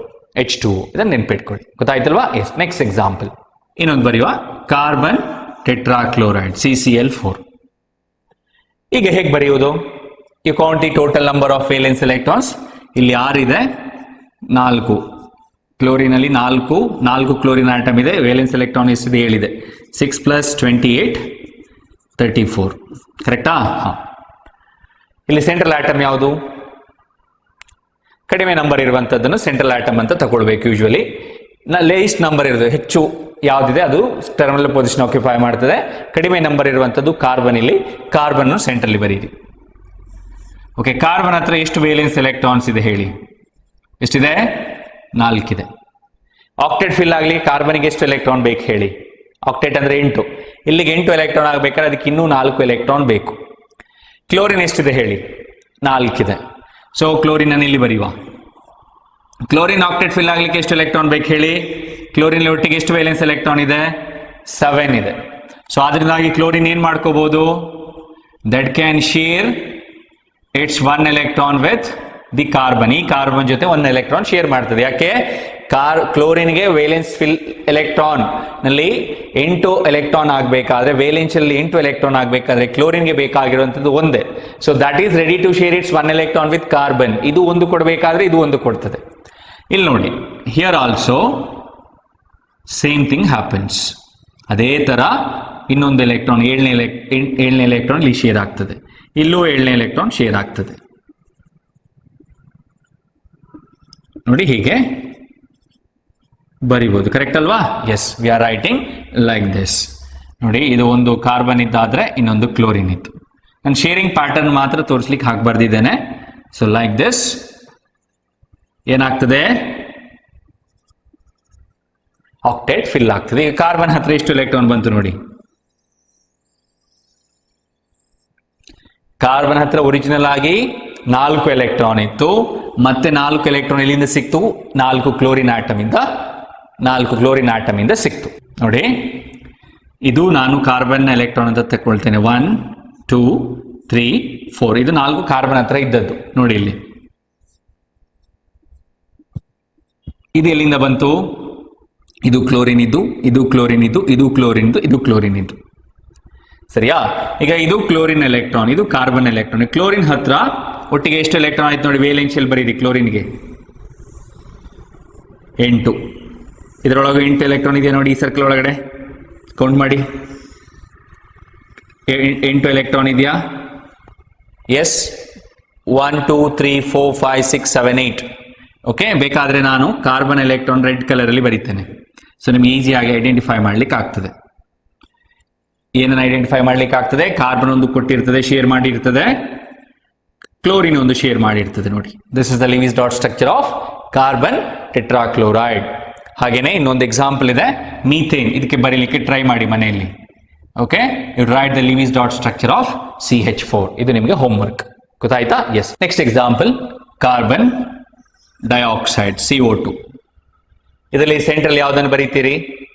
S1: H2O. ಇದನ್ನು ನೆನ್ಪಿಟ್ಕೊಳ್ಳಿ, ಗೊತ್ತಾಯ್ತಲ್ವಾ. ಎಸ್, ನೆಕ್ಸ್ಟ್ ಎಕ್ಸಾಂಪಲ್ ಇನ್ನೊಂದು ಬರೆಯುವ, ಕಾರ್ಬನ್ ಟೆಟ್ರಾಕ್ಲೋರೈಡ್ CCl4. ಈಗ ಹೇಗೆ ಬರೆಯುವುದು, you count the total number of valence electrons. ಇಲ್ಲಿ 6 ಇದೆ, 4 ಕ್ಲೋರಿನ್ ಅಲ್ಲಿ 4 ಕ್ಲೋರಿನ್ ಆಟಮ್ ಇದೆ. ವೇಲೆನ್ಸ್ ಎಲೆಕ್ಟ್ರಾನ್ ಎಷ್ಟಿದೆ ಹೇಳಿದೆ, 6 + 28 34. ಕರೆಕ್ಟಾ? ಹಾ. ಇಲ್ಲಿ ಸೆಂಟ್ರಲ್ ಆಟಮ್ ಯಾವುದು? ಕಡಿಮೆ ನಂಬರ್ ಇರುವಂತದ್ದನ್ನು ಸೆಂಟ್ರಲ್ ಆಟಮ್ ಅಂತ ತಗೊಳ್ಬೇಕು. ಯೂಶುವಲಿ ಲೇಸ್ಟ್ ನಂಬರ್ ಇರೋದು ಹೆಚ್ಚು ಯಾವ್ದಿದೆ ಅದು ಟರ್ಮಿನಲ್ ಪೊಸಿಷನ್ ಆಕ್ಯುಪೈ ಮಾಡ್ತದೆ. ಕಡಿಮೆ ನಂಬರ್ ಇರುವಂತದ್ದು ಕಾರ್ಬನ್. ಇಲ್ಲಿ ಕಾರ್ಬನ್ ಸೆಂಟ್ರಲ್ಲಿ ಬರೀರಿ. ಓಕೆ, ಕಾರ್ಬನ್ ಹತ್ರ ಎಷ್ಟು ವೇಲೆನ್ಸ್ ಎಲೆಕ್ಟ್ರಾನ್ಸ್ ಇದೆ ಹೇಳಿ? ಎಷ್ಟಿದೆ? 4 ಇದೆ. ಆಕ್ಟೇಟ್ ಫಿಲ್ ಆಗಲಿ ಕಾರ್ಬನ್ಗೆ ಎಷ್ಟು ಎಲೆಕ್ಟ್ರಾನ್ ಬೇಕು ಹೇಳಿ? ಆಕ್ಟೇಟ್ ಅಂದ್ರೆ 8. ಇಲ್ಲಿಗೆ 8 ಎಲೆಕ್ಟ್ರಾನ್ ಆಗಬೇಕಾದ್ರೆ ಅದಕ್ಕೆ ಇನ್ನೂ 4 ಎಲೆಕ್ಟ್ರಾನ್ ಬೇಕು. ಕ್ಲೋರಿನ್ ಎಷ್ಟಿದೆ ಹೇಳಿ? 4 ಇದೆ. ಸೊ ಕ್ಲೋರಿನ್ ಅನ್ನು ಇಲ್ಲಿ ಬರೆಯುವ. ಕ್ಲೋರಿನ್ ಆಕ್ಟೇಟ್ ಫಿಲ್ ಆಗ್ಲಿಕ್ಕೆ ಎಷ್ಟು ಎಲೆಕ್ಟ್ರಾನ್ ಬೇಕು ಹೇಳಿ? ಕ್ಲೋರಿನ್ ಒಟ್ಟಿಗೆ ಎಷ್ಟು ವೇಲೆನ್ಸ್ ಎಲೆಕ್ಟ್ರಾನ್ ಇದೆ? 7 ಇದೆ. ಸೊ ಆದ್ರಿಂದಾಗಿ ಕ್ಲೋರಿನ್ ಏನ್ ಮಾಡ್ಕೋಬಹುದು? That can share its 1 electron with the carbon. ಈ ಕಾರ್ಬನ್ ಜೊತೆ 1 ಎಲೆಕ್ಟ್ರಾನ್ ಶೇರ್ ಮಾಡ್ತದೆ. ಯಾಕೆ? ಕ್ಲೋರಿನ್ಗೆ ವೇಲೆನ್ಸ್ ಫಿಲ್ ಎಲೆಕ್ಟ್ರಾನ್ ನಲ್ಲಿ 8 ಎಲೆಕ್ಟ್ರಾನ್ ಆಗಬೇಕಾದ್ರೆ, ವೇಲೆನ್ಸ್ ಅಲ್ಲಿ 8 ಎಲೆಕ್ಟ್ರಾನ್ ಆಗಬೇಕಾದ್ರೆ ಕ್ಲೋರಿನ್ಗೆ ಬೇಕಾಗಿರುವಂತದ್ದು ಒಂದೇ. So that is ready to share its 1 electron with carbon. ಇದು ಒಂದು ಕೊಡಬೇಕಾದ್ರೆ ಇದು ಒಂದು ಕೊಡ್ತದೆ. ಇಲ್ಲಿ ನೋಡಿ, here also same thing happens. ಅದೇ ತರ ಇನ್ನೊಂದು ಎಲೆಕ್ಟ್ರಾನ್ 7ನೇ ಎಲೆಕ್ಟ್ರಾನ್ ಇಲ್ಲಿ ಶೇರ್ ಆಗ್ತದೆ. ಇಲ್ಲೂ 7ನೇ ಎಲೆಕ್ಟ್ರಾನ್ ಶೇರ್ ಆಗ್ತದೆ. ನೋಡಿ ಹೀಗೆ ಬರಿಬಹುದು. ಕರೆಕ್ಟ್ ಅಲ್ವಾ? Yes, we are writing like this. ನೋಡಿ, ಇದು ಒಂದು ಕಾರ್ಬನ್ ಇದ್ದಾದ್ರೆ ಇನ್ನೊಂದು ಕ್ಲೋರಿನ್ ಇತ್ತು. ನಾನು ಶೇರಿಂಗ್ ಪ್ಯಾಟರ್ನ್ ಮಾತ್ರ ತೋರಿಸ್ಲಿಕ್ಕೆ ಹಾಕಿ ಬರ್ದಿದ್ದೇನೆ. ಸೊ ಲೈಕ್ ದಿಸ್ ಏನಾಗ್ತದೆ? ಆಕ್ಟೇಟ್ ಫಿಲ್ ಆಗ್ತದೆ. ಈಗ ಕಾರ್ಬನ್ ಹತ್ರ ಎಷ್ಟು ಎಲೆಕ್ಟ್ರಾನ್ ಬಂತು ನೋಡಿ. ಕಾರ್ಬನ್ ಹತ್ರ ಒರಿಜಿನಲ್ ಆಗಿ 4 ಎಲೆಕ್ಟ್ರಾನ್ ಇತ್ತು. ಮತ್ತೆ 4 ಎಲೆಕ್ಟ್ರಾನ್ ಎಲ್ಲಿಂದ ಸಿಕ್ತು? 4 ಕ್ಲೋರಿನ್ ಆಟಮ್ ಇಂದ ಸಿಕ್ತು. ನೋಡಿ, ಇದು ನಾನು ಕಾರ್ಬನ್ ಎಲೆಕ್ಟ್ರಾನ್ ಅಂತ ತಗೊಳ್ತೇನೆ. 1 2 3 4. ಇದು 4 ಕಾರ್ಬನ್ ಹತ್ರ ಇದ್ದದ್ದು. ನೋಡಿ ಇಲ್ಲಿ ಇದು ಎಲ್ಲಿಂದ ಬಂತು? ಇದು ಕ್ಲೋರಿನ್ ಇದ್ದು, ಇದು ಕ್ಲೋರಿನ್ ಇದ್ದು, ಇದು ಕ್ಲೋರಿನ್ ಇದ್ದು, ಇದು ಕ್ಲೋರಿನ್ ಇದ್ದು. ಸರಿಯಾ? ಈಗ ಇದು ಕ್ಲೋರಿನ್ ಎಲೆಕ್ಟ್ರಾನ್, ಇದು ಕಾರ್ಬನ್ ಎಲೆಕ್ಟ್ರಾನ್. ಕ್ಲೋರಿನ್ ಹತ್ರ ಒಟ್ಟಿಗೆ ಎಷ್ಟು ಎಲೆಕ್ಟ್ರಾನ್ ಆಯ್ತು ನೋಡಿ? ವೇಲೆನ್ಸಿಯಲ್ ಬರೀರಿ. ಕ್ಲೋರಿನ್ಗೆ 8. ಇದರೊಳಗೆ 8 ಎಲೆಕ್ಟ್ರಾನ್ ಇದೆ ನೋಡಿ. ಈ ಸರ್ಕಲ್ ಒಳಗಡೆ ಕೌಂಟ್ ಮಾಡಿ. 8 ಎಲೆಕ್ಟ್ರಾನ್ ಇದೆಯಾ? ಎಸ್. 1 2 3 4 5 6 7 8. ಓಕೆ, ಬೇಕಾದ್ರೆ ನಾನು ಕಾರ್ಬನ್ ಎಲೆಕ್ಟ್ರಾನ್ ರೆಡ್ ಕಲರ್ ಅಲ್ಲಿ ಬರೀತೇನೆ. ಸೊ ನಿಮ್ಗೆ ಈಸಿಯಾಗಿ ಐಡೆಂಟಿಫೈ ಮಾಡ್ಲಿಕ್ಕೆ ಆಗ್ತದೆ. ಏನನ್ನು ಐಡೆಂಟಿಫೈ ಮಾಡ್ಲಿಕ್ಕೆ ಆಗ್ತದೆ? ಕಾರ್ಬನ್ ಒಂದು ಕೊಟ್ಟಿರ್ತದೆ, ಶೇರ್ ಮಾಡಿರ್ತದೆ. ಕ್ಲೋರಿನ್ ಒಂದು ಶೇರ್ ಮಾಡಿರ್ತದೆ. ನೋಡಿ, this is the Lewis dot structure of carbon tetrachloride. ಹಾಗೇನೆ ಇನ್ನೊಂದು ಎಕ್ಸಾಂಪಲ್ ಇದೆ, ಮೀಥೇನ್. ಇದಕ್ಕೆ ಬರೀಲಿಕ್ಕೆ ಟ್ರೈ ಮಾಡಿ ಮನೆಯಲ್ಲಿ. Okay, you write the Lewis dot structure of CH4. ಇದು ನಿಮಗೆ ಹೋಮ್ವರ್ಕ್. ಗೊತ್ತಾಯ್ತಾ? Yes. Next example, carbon dioxide CO2. ಇದರಲ್ಲಿ ಸೆಂಟ್ರಲ್ ಯಾವ್ದನ್ನು ಬರೀತೀರಿ?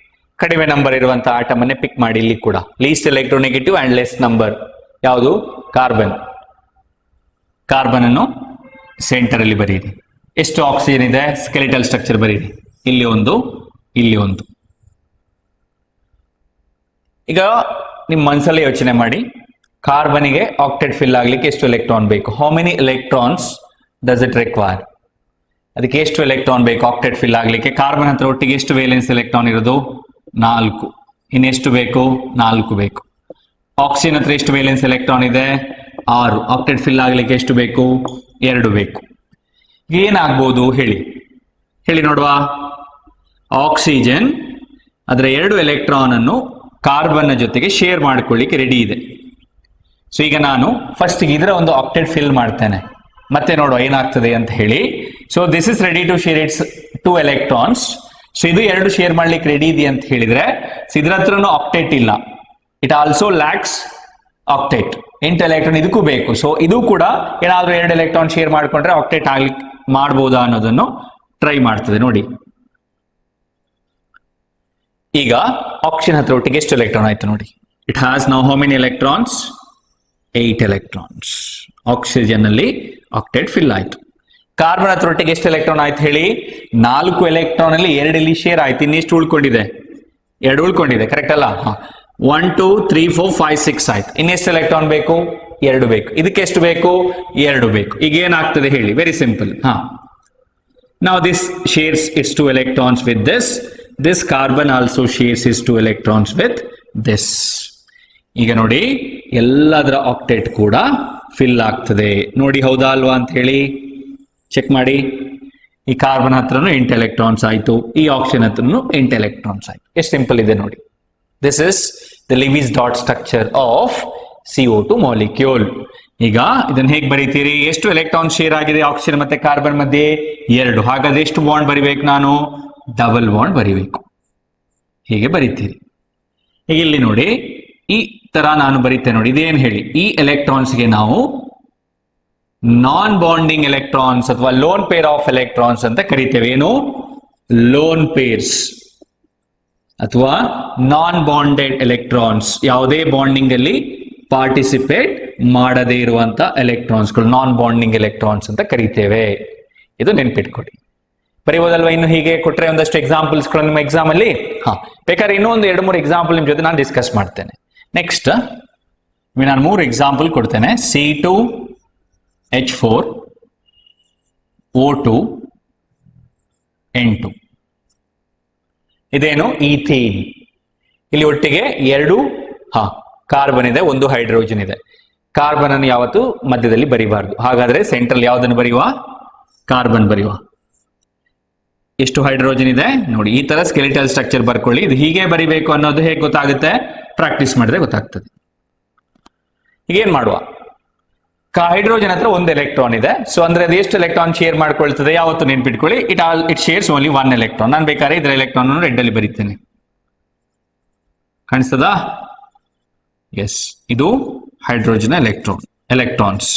S1: ಕಡಿಮೆ ನಂಬರ್ ಇರುವಂತಹ ಆಟಮ್ ಅನ್ನೇ ಪಿಕ್ ಮಾಡಿ. ಇಲ್ಲಿ ಕೂಡ least electronegative and less number ಯಾವುದು? ಕಾರ್ಬನ್. ಕಾರ್ಬನ್ ಅನ್ನು ಸೆಂಟರ್ ಅಲ್ಲಿ ಬರೀರಿ. ಎಷ್ಟು ಆಕ್ಸಿಜನ್ ಇದೆ? ಸ್ಕೆಲಿಟಲ್ ಸ್ಟ್ರಕ್ಚರ್ ಬರೀರಿ. ಇಲ್ಲಿ ಒಂದು, ಇಲ್ಲಿ ಒಂದು. ಈಗ ನಿಮ್ಮ ಮನಸ್ಸಲ್ಲಿ ಯೋಚನೆ ಮಾಡಿ, ಕಾರ್ಬನ್ಗೆ ಆಕ್ಟೇಟ್ ಫಿಲ್ ಆಗ್ಲಿಕ್ಕೆ ಎಷ್ಟು ಎಲೆಕ್ಟ್ರಾನ್ ಬೇಕು? How many electrons does it require? ಅದಕ್ಕೆ ಎಷ್ಟು ಎಲೆಕ್ಟ್ರಾನ್ ಬೇಕು ಆಕ್ಟೇಟ್ ಫಿಲ್ ಆಗ್ಲಿಕ್ಕೆ? ಕಾರ್ಬನ್ ಹತ್ರ ಒಟ್ಟಿಗೆ ಎಷ್ಟು ವೇಲೆನ್ಸ್ ಎಲೆಕ್ಟ್ರಾನ್ ಇರೋದು? 4. ಇನ್ನೆಷ್ಟು ಬೇಕು? 4 ಬೇಕು. ಆಕ್ಸಿಜನ್ ಹತ್ರ ಎಷ್ಟು ವೇಲೆನ್ಸ್ ಎಲೆಕ್ಟ್ರಾನ್ ಇದೆ? 6. ಆಕ್ಟೇಟ್ ಫಿಲ್ ಆಗ್ಲಿಕ್ಕೆ ಎಷ್ಟು ಬೇಕು? 2 ಬೇಕು. ಏನಾಗ್ಬೋದು ಹೇಳಿ? ಹೇಳಿ ನೋಡುವ. ಆಕ್ಸಿಜನ್ ಅದರ 2 ಎಲೆಕ್ಟ್ರಾನ್ ಅನ್ನು ಕಾರ್ಬನ್ ಜೊತೆಗೆ ಶೇರ್ ಮಾಡ್ಕೊಳ್ಳಿಕ್ಕೆ ರೆಡಿ ಇದೆ. ಸೊ ಈಗ ನಾನು ಫಸ್ಟ್ ಇದರ ಒಂದು ಆಕ್ಟೇಟ್ ಫಿಲ್ ಮಾಡ್ತೇನೆ, ಮತ್ತೆ ನೋಡುವ ಏನಾಗ್ತದೆ ಅಂತ ಹೇಳಿ. So this is ready to share its 2 electrons. So ಇದು 2 ಶೇರ್ ಮಾಡ್ಲಿಕ್ಕೆ ರೆಡಿ ಇದೆ ಅಂತ ಹೇಳಿದ್ರೆ, ಇದ್ರ ಹತ್ರನೂ ಆಕ್ಟೇಟ್ ಇಲ್ಲ. It also lakhs octet. 8 electron ಇದಕ್ಕೂ ಬೇಕು. ಸೊ ಇದು ಕೂಡ ಏನಾದ್ರೂ 2 ಎಲೆಕ್ಟ್ರಾನ್ ಶೇರ್ ಮಾಡ್ಕೊಂಡ್ರೆ ಆಕ್ಟೇಟ್ ಆಗ್ಲಿಕ್ಕೆ ಮಾಡ್ಬೋದಾ ಅನ್ನೋದನ್ನು ಟ್ರೈ ಮಾಡ್ತದೆ. ನೋಡಿ, ಈಗ ಆಕ್ಸಿಜನ್ ಹತ್ರ ಒಟ್ಟಿಗೆ ಎಷ್ಟು ಎಲೆಕ್ಟ್ರಾನ್ ಆಯ್ತು ನೋಡಿ. It has now how many electrons? 8 electrons. Oxygen ಅಲ್ಲಿ ಆಕ್ಟೇಟ್ ಫಿಲ್ ಆಯ್ತು. ಕಾರ್ಬನ್ ಹತ್ರ ಒಟ್ಟಿಗೆ ಎಷ್ಟು ಎಲೆಕ್ಟ್ರಾನ್ ಆಯ್ತು ಹೇಳಿ? 4 ಎಲೆಕ್ಟ್ರಾನ್ ಅಲ್ಲಿ 2 ಇಲ್ಲಿ ಶೇರ್ ಆಯ್ತು. ಇನ್ನೆಷ್ಟು ಉಳ್ಕೊಂಡಿದೆ? 2 ಉಳ್ಕೊಂಡಿದೆ. ಕರೆಕ್ಟ್ ಅಲ್ಲ? 1 2 3 4 5 6 ಆಯ್ತು. ಇನ್ನೆಷ್ಟು ಎಲೆಕ್ಟ್ರಾನ್ ಬೇಕು? 2 ಬೇಕು. ಇದಕ್ಕೆ ಎಷ್ಟು ಬೇಕು? 2 ಬೇಕು. ಈಗ ಏನಾಗ್ತದೆ ಹೇಳಿ? Very simple. Now this shares its 2 electrons with this. This carbon also shares its 2 electrons with this. ಈಗ ನೋಡಿ ಎಲ್ಲದರ ಆಕ್ಟೇಟ್ ಕೂಡ ಫಿಲ್ ಆಗ್ತದೆ. ನೋಡಿ ಹೌದಾ ಅಲ್ವಾ ಅಂತ ಹೇಳಿ ಚೆಕ್ ಮಾಡಿ. ಈ ಕಾರ್ಬನ್ ಹತ್ರನು 8 ಎಲೆಕ್ಟ್ರಾನ್ಸ್ ಆಯ್ತು, ಈ ಆಕ್ಸಿಜನ್ ಹತ್ರನು 8 ಎಲೆಕ್ಟ್ರಾನ್ಸ್ ಆಯ್ತು. ಎಷ್ಟು ಸಿಂಪಲ್ ಇದೆ ನೋಡಿ. This is the Lewis dot structure of CO2 molecule. ಈಗ ಇದನ್ನ ಹೇಗೆ ಬರೀತೀರಿ? ಎಷ್ಟು ಎಲೆಕ್ಟ್ರಾನ್ ಶೇರ್ ಆಗಿದೆ ಆಕ್ಸಿಜನ್ ಮತ್ತೆ ಕಾರ್ಬನ್ ಮಧ್ಯೆ? 2. ಹಾಗಾದ್ರೆ ಎಷ್ಟು ಬಾಂಡ್ ಬರಿಬೇಕು ನಾನು? ಡಬಲ್ ಬಾಂಡ್ ಬರಿಬೇಕು. ಹೀಗೆ ಬರೀತೀರಿ. ಈಗ ಇಲ್ಲಿ ನೋಡಿ ಈ ತರ ನಾನು ಬರೀತೇನೆ ನೋಡಿ. ಇದೇನು ಹೇಳಿ? ಈ ಎಲೆಕ್ಟ್ರಾನ್ಸ್ಗೆ ನಾವು ನಾನ್ ಬಾಂಡಿಂಗ್ ಎಲೆಕ್ಟ್ರಾನ್ಸ್ ಅಥವಾ ಲೋನ್ ಪೇರ್ ಆಫ್ ಎಲೆಕ್ಟ್ರಾನ್ಸ್ ಅಂತ ಕರಿತೇವೆ. ಏನು? ಲೋನ್ ಪೇರ್ಸ್ ಅಥವಾ ನಾನ್ ಬಾಂಡೆಡ್ ಎಲೆಕ್ಟ್ರಾನ್ಸ್. ಯಾವುದೇ ಬಾಂಡಿಂಗ್ ಅಲ್ಲಿ ಪಾರ್ಟಿಸಿಪೇಟ್ ಮಾಡದೇ ಇರುವಂತ ಎಲೆಕ್ಟ್ರಾನ್ಸ್ಗಳು ನಾನ್ ಬಾಂಡಿಂಗ್ ಎಲೆಕ್ಟ್ರಾನ್ಸ್ ಅಂತ ಕರಿತೇವೆ. ಇದು ನೆನ್ಪಿಟ್ಕೊಡಿ. ಬರೀಬೋದಲ್ವಾ? ಇನ್ನು ಹೀಗೆ ಕೊಟ್ರೆ ಒಂದಷ್ಟು ಎಕ್ಸಾಂಪಲ್ಸ್ಗಳು ನಿಮ್ಮ ಎಕ್ಸಾಮ್ ಅಲ್ಲಿ. ಬೇಕಾದ್ರೆ ಇನ್ನೂ ಒಂದು 2-3 ಎಕ್ಸಾಂಪಲ್ ನಿಮ್ ಜೊತೆ ನಾನು ಡಿಸ್ಕಸ್ ಮಾಡ್ತೇನೆ. ನೆಕ್ಸ್ಟ್ ನಾನು 3 ಎಕ್ಸಾಂಪಲ್ ಕೊಡ್ತೇನೆ. C2H4 O2 N2. ಇದೇನು? ಈಥೇನ್. ಇಲ್ಲಿ ಒಟ್ಟಿಗೆ 2 ಕಾರ್ಬನ್ ಇದೆ, 1 ಹೈಡ್ರೋಜನ್ ಇದೆ. ಕಾರ್ಬನ್ ಅನ್ನು ಯಾವತ್ತು ಮಧ್ಯದಲ್ಲಿ ಬರಿಬಾರ್ದು. ಹಾಗಾದ್ರೆ ಸೆಂಟ್ರಲ್ ಯಾವ್ದನ್ನು ಬರೆಯುವ? ಕಾರ್ಬನ್ ಬರೆಯುವ. ಎಷ್ಟು ಹೈಡ್ರೋಜನ್ ಇದೆ ನೋಡಿ. ಈ ತರ ಸ್ಕೆಲಿಟಲ್ ಸ್ಟ್ರಕ್ಚರ್ ಬರ್ಕೊಳ್ಳಿ. ಇದು ಹೀಗೆ ಬರಿಬೇಕು ಅನ್ನೋದು ಹೇಗೆ ಗೊತ್ತಾಗುತ್ತೆ? ಪ್ರಾಕ್ಟೀಸ್ ಮಾಡಿದ್ರೆ ಗೊತ್ತಾಗ್ತದೆ. ಈಗ ಏನ್ ಮಾಡುವ? ಹೈಡ್ರೋಜನ್ ಹತ್ರ 1 ಎಲೆಕ್ಟ್ರಾನ್ ಇದೆ. ಸೊ ಅಂದ್ರೆ ಅದು ಎಷ್ಟು ಎಲೆಕ್ಟ್ರಾನ್ ಶೇರ್ ಮಾಡ್ಕೊಳ್ತದೆ? ಯಾವತ್ತು ನೆನ್ಪಿಟ್ಕೊಳ್ಳಿ, ಇಟ್ ಶೇರ್ಸ್ ಓನ್ಲಿ 1 ಎಲೆಕ್ಟ್ರಾನ್. ನಾನು ಬೇಕಾದ್ರೆ ಇದರ ಎಲೆಕ್ಟ್ರಾನ್ ಅನ್ನು ರೆಡ್ ಅಲ್ಲಿ ಬರೀತೇನೆ. ಕಾಣಿಸ್ತದಾ? ಎಸ್, ಇದು ಹೈಡ್ರೋಜನ್ ಎಲೆಕ್ಟ್ರಾನ್ಸ್.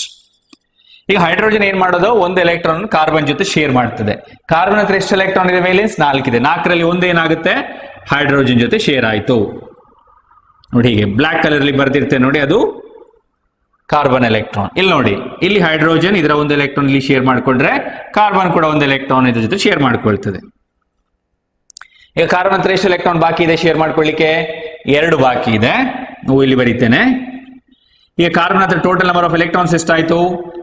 S1: ಈಗ ಹೈಡ್ರೋಜನ್ ಏನ್ ಮಾಡೋದು? 1 ಎಲೆಕ್ಟ್ರಾನ್ ಕಾರ್ಬನ್ ಜೊತೆ ಶೇರ್ ಮಾಡ್ತದೆ. ಕಾರ್ಬನ್ ಹತ್ರ ಎಷ್ಟು ಎಲೆಕ್ಟ್ರಾನ್ ಇದೆ? ವೇಲೆನ್ಸ್ 4 ಇದೆ. 4ರಲ್ಲಿ 1 ಏನಾಗುತ್ತೆ? ಹೈಡ್ರೋಜನ್ ಜೊತೆ ಶೇರ್ ಆಯ್ತು. ನೋಡಿ ಹೀಗೆ ಬ್ಲಾಕ್ ಕಲರ್ ಅಲ್ಲಿ ಬರ್ದಿರ್ತೇನೆ ನೋಡಿ, ಅದು ಕಾರ್ಬನ್ ಎಲೆಕ್ಟ್ರಾನ್. ಇಲ್ಲಿ ನೋಡಿ, ಇಲ್ಲಿ ಹೈಡ್ರೋಜನ್ ಇದರ 1 ಎಲೆಕ್ಟ್ರಾನ್ ಇಲ್ಲಿ ಶೇರ್ ಮಾಡ್ಕೊಂಡ್ರೆ ಕಾರ್ಬನ್ ಕೂಡ 1 ಎಲೆಕ್ಟ್ರಾನ್ ಇದ್ರ ಜೊತೆ ಶೇರ್ ಮಾಡ್ಕೊಳ್ತದೆ. ಈಗ ಕಾರ್ಬನ್ ಹತ್ರ ಎಷ್ಟು ಎಲೆಕ್ಟ್ರಾನ್ ಬಾಕಿ ಇದೆ ಶೇರ್ ಮಾಡ್ಕೊಳ್ಳಿಕ್ಕೆ? 2 ಬಾಕಿ ಇದೆ. ನಾವು ಇಲ್ಲಿ ಬರೀತೇನೆ. ಈಗ ಕಾರ್ಬನ್ ಹತ್ರ ಟೋಟಲ್ ನಂಬರ್ ಆಫ್ ಎಲೆಕ್ಟ್ರಾನ್ಸ್ ಎಷ್ಟಾಯ್ತು?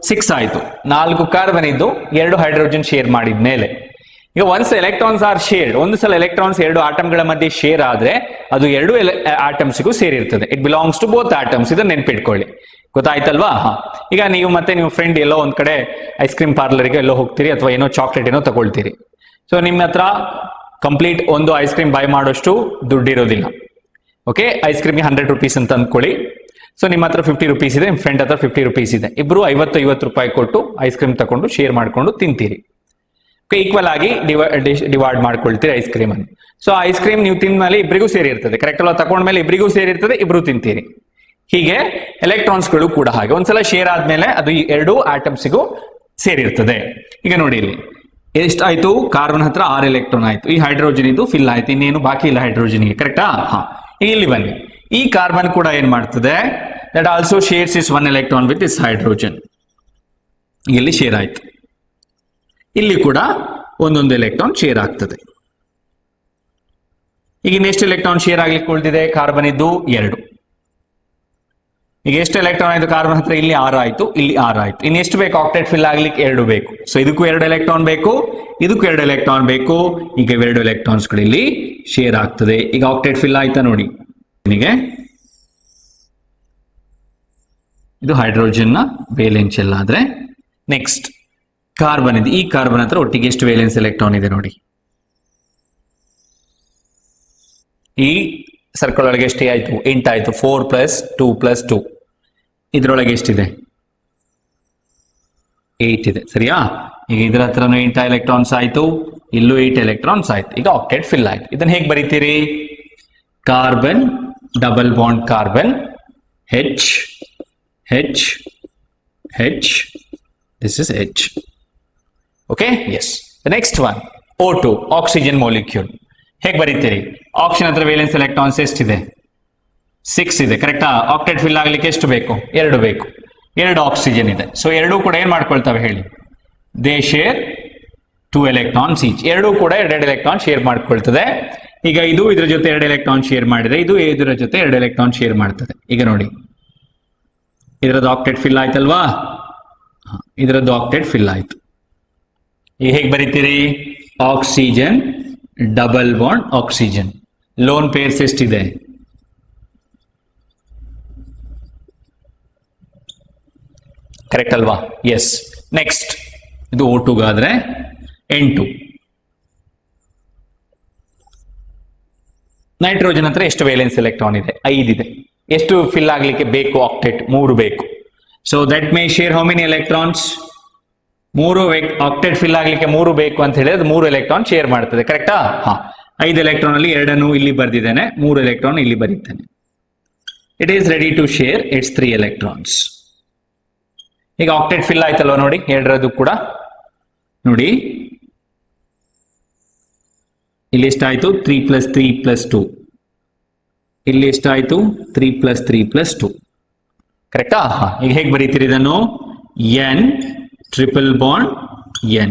S1: 6 ಆಯ್ತು. 4 ಕಾರ್ಬನ್ ಇದ್ದು 2 ಹೈಡ್ರೋಜನ್ ಶೇರ್ ಮಾಡಿದ ಮೇಲೆ ಈಗ ಒನ್ಸ್ ಎಲೆಕ್ಟ್ರಾನ್ಸ್ ಆರ್ ಶೇರ್ಡ್, ಒಂದು ಸಲ ಎಲೆಕ್ಟ್ರಾನ್ಸ್ 2 ಆಟಮ್ಗಳ ಮಧ್ಯೆ ಶೇರ್ ಆದ್ರೆ ಅದು 2 ಆಟಮ್ಸ್ಗೂ ಸೇರಿರ್ತದೆ. It belongs to both atoms. ಇದನ್ನ ನೆನ್ಪಿಟ್ಕೊಳ್ಳಿ. ಗೊತ್ತಾಯ್ತಲ್ವಾ? ಈಗ ನೀವು ಮತ್ತೆ ನಿಮ್ಮ ಫ್ರೆಂಡ್ ಎಲ್ಲೋ ಒಂದ್ ಕಡೆ ಐಸ್ ಕ್ರೀಮ್ ಪಾರ್ಲರ್ಗೆ ಎಲ್ಲೋ ಹೋಗ್ತೀರಿ ಅಥವಾ ಏನೋ ಚಾಕ್ಲೇಟ್ ಏನೋ ತಗೊಳ್ತೀರಿ. ಸೊ ನಿಮ್ಮ ಹತ್ರ ಕಂಪ್ಲೀಟ್ ಒಂದು ಐಸ್ ಕ್ರೀಮ್ ಬೈ ಮಾಡೋಷ್ಟು ದುಡ್ಡಿರೋದಿಲ್ಲ. ಓಕೆ, ಐಸ್ ಕ್ರೀಮ್ಗೆ 100 ರುಪೀಸ್ ಅಂತ ಅಂದ್ಕೊಳ್ಳಿ. ಸೊ ನಿಮ್ಮ ಹತ್ರ 50 ರುಪೀಸ್ ಇದೆ, ನಿಮ್ಮ ಫ್ರೆಂಡ್ ಹತ್ರ 50 ರುಪೀಸ್ ಇದೆ. ಇಬ್ರು 50 ರೂಪಾಯಿ ಕೊಟ್ಟು ಐಸ್ ಕ್ರೀಮ್ ತಗೊಂಡು ಶೇರ್ ಮಾಡ್ಕೊಂಡು ತಿಂತೀರಿ. ಓಕೆ, ಈಕ್ವಲ್ ಆಗಿ ಡಿವೈಡ್ ಮಾಡ್ಕೊಳ್ತೀರಿ ಐಸ್ ಕ್ರೀಮ್ ಅನ್ನು. ಸೊ ಐಸ್ ಕ್ರೀಮ್ ನೀವು ತಿಂದ ಮೇಲೆ ಇಬ್ಬರಿಗೂ ಸೇರಿರ್ತದೆ. ಕರೆಕ್ಟ್ ಅಲ್ಲ? ತಗೊಂಡ್ಮೇಲೆ ಇಬ್ಬರಿಗೂ ಸೇರಿರ್ತದೆ, ಇಬ್ರು ತಿಂತೀರಿ. ಹೀಗೆ ಎಲೆಕ್ಟ್ರಾನ್ಸ್ಗಳು ಕೂಡ ಹಾಗೆ ಒಂದ್ಸಲ ಶೇರ್ ಆದ್ಮೇಲೆ ಅದು 2 ಆಟಮ್ಸ್ಗೂ ಸೇರಿರ್ತದೆ. ಈಗ ನೋಡಿ ಇಲ್ಲಿ ಎಷ್ಟಾಯ್ತು? ಕಾರ್ಬನ್ ಹತ್ರ 6 ಎಲೆಕ್ಟ್ರಾನ್ ಆಯ್ತು. ಈ ಹೈಡ್ರೋಜನ್ ಇದು ಫಿಲ್ ಆಯ್ತು, ಇನ್ನೇನು ಬಾಕಿ ಇಲ್ಲ ಹೈಡ್ರೋಜನ್ಗೆ. ಕರೆಕ್ಟಾ? ಇಲ್ಲಿ ಬನ್ನಿ. ಈ ಕಾರ್ಬನ್ ಕೂಡ ಏನ್ ಮಾಡ್ತದೆ? That also shares is 1 electron with is hydrogen. ಇಲ್ಲಿ ಶೇರ್ ಆಯ್ತು. ಇಲ್ಲಿ ಕೂಡ 1 ಎಲೆಕ್ಟ್ರಾನ್ ಶೇರ್ ಆಗ್ತದೆ. ಈಗ ಇನ್ನೆಷ್ಟು ಎಲೆಕ್ಟ್ರಾನ್ ಶೇರ್ ಆಗ್ಲಿಕ್ಕೆ ಉಳಿದಿದೆ? ಕಾರ್ಬನ್ ಇದ್ದು 2. ಈಗ ಎಷ್ಟು ಎಲೆಕ್ಟ್ರಾನ್ ಆಯ್ತು ಕಾರ್ಬನ್ ಹತ್ರ? ಇಲ್ಲಿ 6 ಆಯ್ತು, ಇಲ್ಲಿ 6 ಆಯ್ತು. ಇನ್ನು ಎಷ್ಟು ಬೇಕು ಆಕ್ಟೇಟ್ ಫಿಲ್ ಆಗ್ಲಿಕ್ಕೆ? 2 ಬೇಕು. ಸೊ ಇದಕ್ಕೂ 2 ಎಲೆಕ್ಟ್ರಾನ್ ಬೇಕು, ಇದಕ್ಕೂ 2 ಎಲೆಕ್ಟ್ರಾನ್ ಬೇಕು. ಈಗ 2 ಎಲೆಕ್ಟ್ರಾನ್ಸ್ಗಳು ಇಲ್ಲಿ ಶೇರ್ ಆಗ್ತದೆ. ಈಗ ಆಕ್ಟೇಟ್ ಫಿಲ್ ಆಯ್ತಾ ನೋಡಿ. ಇದು ಹೈಡ್ರೋಜನ್ ನ ವೇಲೆನ್ಸ್ ಎಲ್ಲ ಆದ್ರೆ ನೆಕ್ಸ್ಟ್ ಕಾರ್ಬನ್ ಇದೆ. ಈ ಕಾರ್ಬನ್ ಹತ್ರ ಒಟ್ಟಿಗೆ ಎಷ್ಟು ವೇಲೆನ್ಸ್ ಎಲೆಕ್ಟ್ರಾನ್ ಇದೆ ನೋಡಿ. ಈ ಸರ್ಕಲ್ ಒಳಗೆ ಎಷ್ಟೇ ಆಯ್ತು? 8 ಆಯ್ತು. 4 + 2 + 2. ಇದ್ರೊಳಗೆ ಎಷ್ಟಿದೆ? 8 ಇದೆ. ಸರಿಯಾ? ಈಗ ಇದ್ರ ಹತ್ರನು 8 ಎಲೆಕ್ಟ್ರಾನ್ಸ್ ಆಯ್ತು, ಇಲ್ಲೂ 8 ಎಲೆಕ್ಟ್ರಾನ್ಸ್ ಆಯ್ತು. ಈಗ ಆಕ್ಟೇಟ್ ಫಿಲ್ ಆಯ್ತು. ಇದನ್ನ ಹೇಗೆ ಬರೀತೀರಿ? Carbon double bond carbon H H H. This is H. Okay? Yes. The next one O2 oxygen molecule. ಹೇಗೆ ಬರೀತೀರಿ? ಆಕ್ಸಿಜನ್ ಹತ್ರ ವೇಲೆನ್ಸ್ ಎಲೆಕ್ಟ್ರಾನ್ಸ್ ಎಷ್ಟಿದೆ? 6 ಇದೆ. ಕರೆಕ್ಟಾ? ಆಕ್ಟೇಟ್ ಫಿಲ್ ಆಗ್ಲಿಕ್ಕೆ ಎಷ್ಟು ಬೇಕು? 2 ಬೇಕು. 2 ಆಕ್ಸಿಜನ್ ಇದೆ. ಸೊ 2 ಕೂಡ ಏನ್ ಮಾಡ್ಕೊಳ್ತವೆ ಹೇಳಿ? They share 2 electrons each. 2 ಕೂಡ 2 ಎಲೆಕ್ಟ್ರಾನ್ ಶೇರ್ ಮಾಡ್ಕೊಳ್ತದೆ. ಈಗ ಇದು ಇದ್ರ ಜೊತೆ 2 ಎಲೆಕ್ಟ್ರಾನ್ ಶೇರ್ ಮಾಡಿದ್ರೆ ಇದು ಇದರ ಜೊತೆ 2 ಎಲೆಕ್ಟ್ರಾನ್ ಶೇರ್ ಮಾಡ್ತದೆ. ಈಗ ನೋಡಿ ಇದರದ್ದು ಆಕ್ಟೇಟ್ ಫಿಲ್ ಆಯ್ತಲ್ವಾ, ಇದರದ್ದು ಆಕ್ಟೇಟ್ ಫಿಲ್ ಆಯ್ತು. ಈಗ ಹೇಗೆ ಬರೀತೀರಿ? Oxygen double bond oxygen. Lone pairs ಎಷ್ಟಿದೆ? ಕರೆಕ್ಟ್ ಅಲ್ವಾ? ಎಸ್. ನೆಕ್ಸ್ಟ್ ಇದು O2 ಗಾದ್ರೆ N2. ನೈಟ್ರೋಜನ್ ಹತ್ರ ಎಷ್ಟು ವೇಲೆನ್ಸ್ ಎಲೆಕ್ಟ್ರಾನ್ ಇದೆ? 5 ಇದೆ. ಎಷ್ಟು ಫಿಲ್ ಆಗ್ಲಿಕ್ಕೆ ಬೇಕು ಆಕ್ಟೇಟ್? 3 ಬೇಕು. So that may share how many electrons? 3 octet fill ಆಗ್ಲಿಕ್ಕೆ 3 ಬೇಕು ಅಂತ ಹೇಳಿದ್ರೆ ಅದು 3 ಎಲೆಕ್ಟ್ರಾನ್ ಶೇರ್ ಮಾಡ್ತದೆ. ಕರೆಕ್ಟಾ? ಹಾ. 5 ಎಲೆಕ್ಟ್ರಾನ್ ಅಲ್ಲಿ 2 ಇಲ್ಲಿ ಬರ್ದಿದ್ದೇನೆ, 3 ಎಲೆಕ್ಟ್ರಾನ್ ಇಲ್ಲಿ ಬರೀತೇನೆ. It is ready to share its 3 electrons. ಈಗ ಆಕ್ಟೇಟ್ ಫಿಲ್ ಆಯ್ತಲ್ವಾ ನೋಡಿ, 2ರದ್ದು ಕೂಡ ನೋಡಿ ಇಲ್ಲಿ ಎಷ್ಟಾಯ್ತು? 3 + 3 + 2. ಇಲ್ಲಿ ಎಷ್ಟಾಯ್ತು? 3 + 3 + 2. ಕರೆಕ್ಟಾ? ಈಗ ಹೇಗೆ ಬರೀತೀರಿ ಇದನ್ನು? N triple bond N.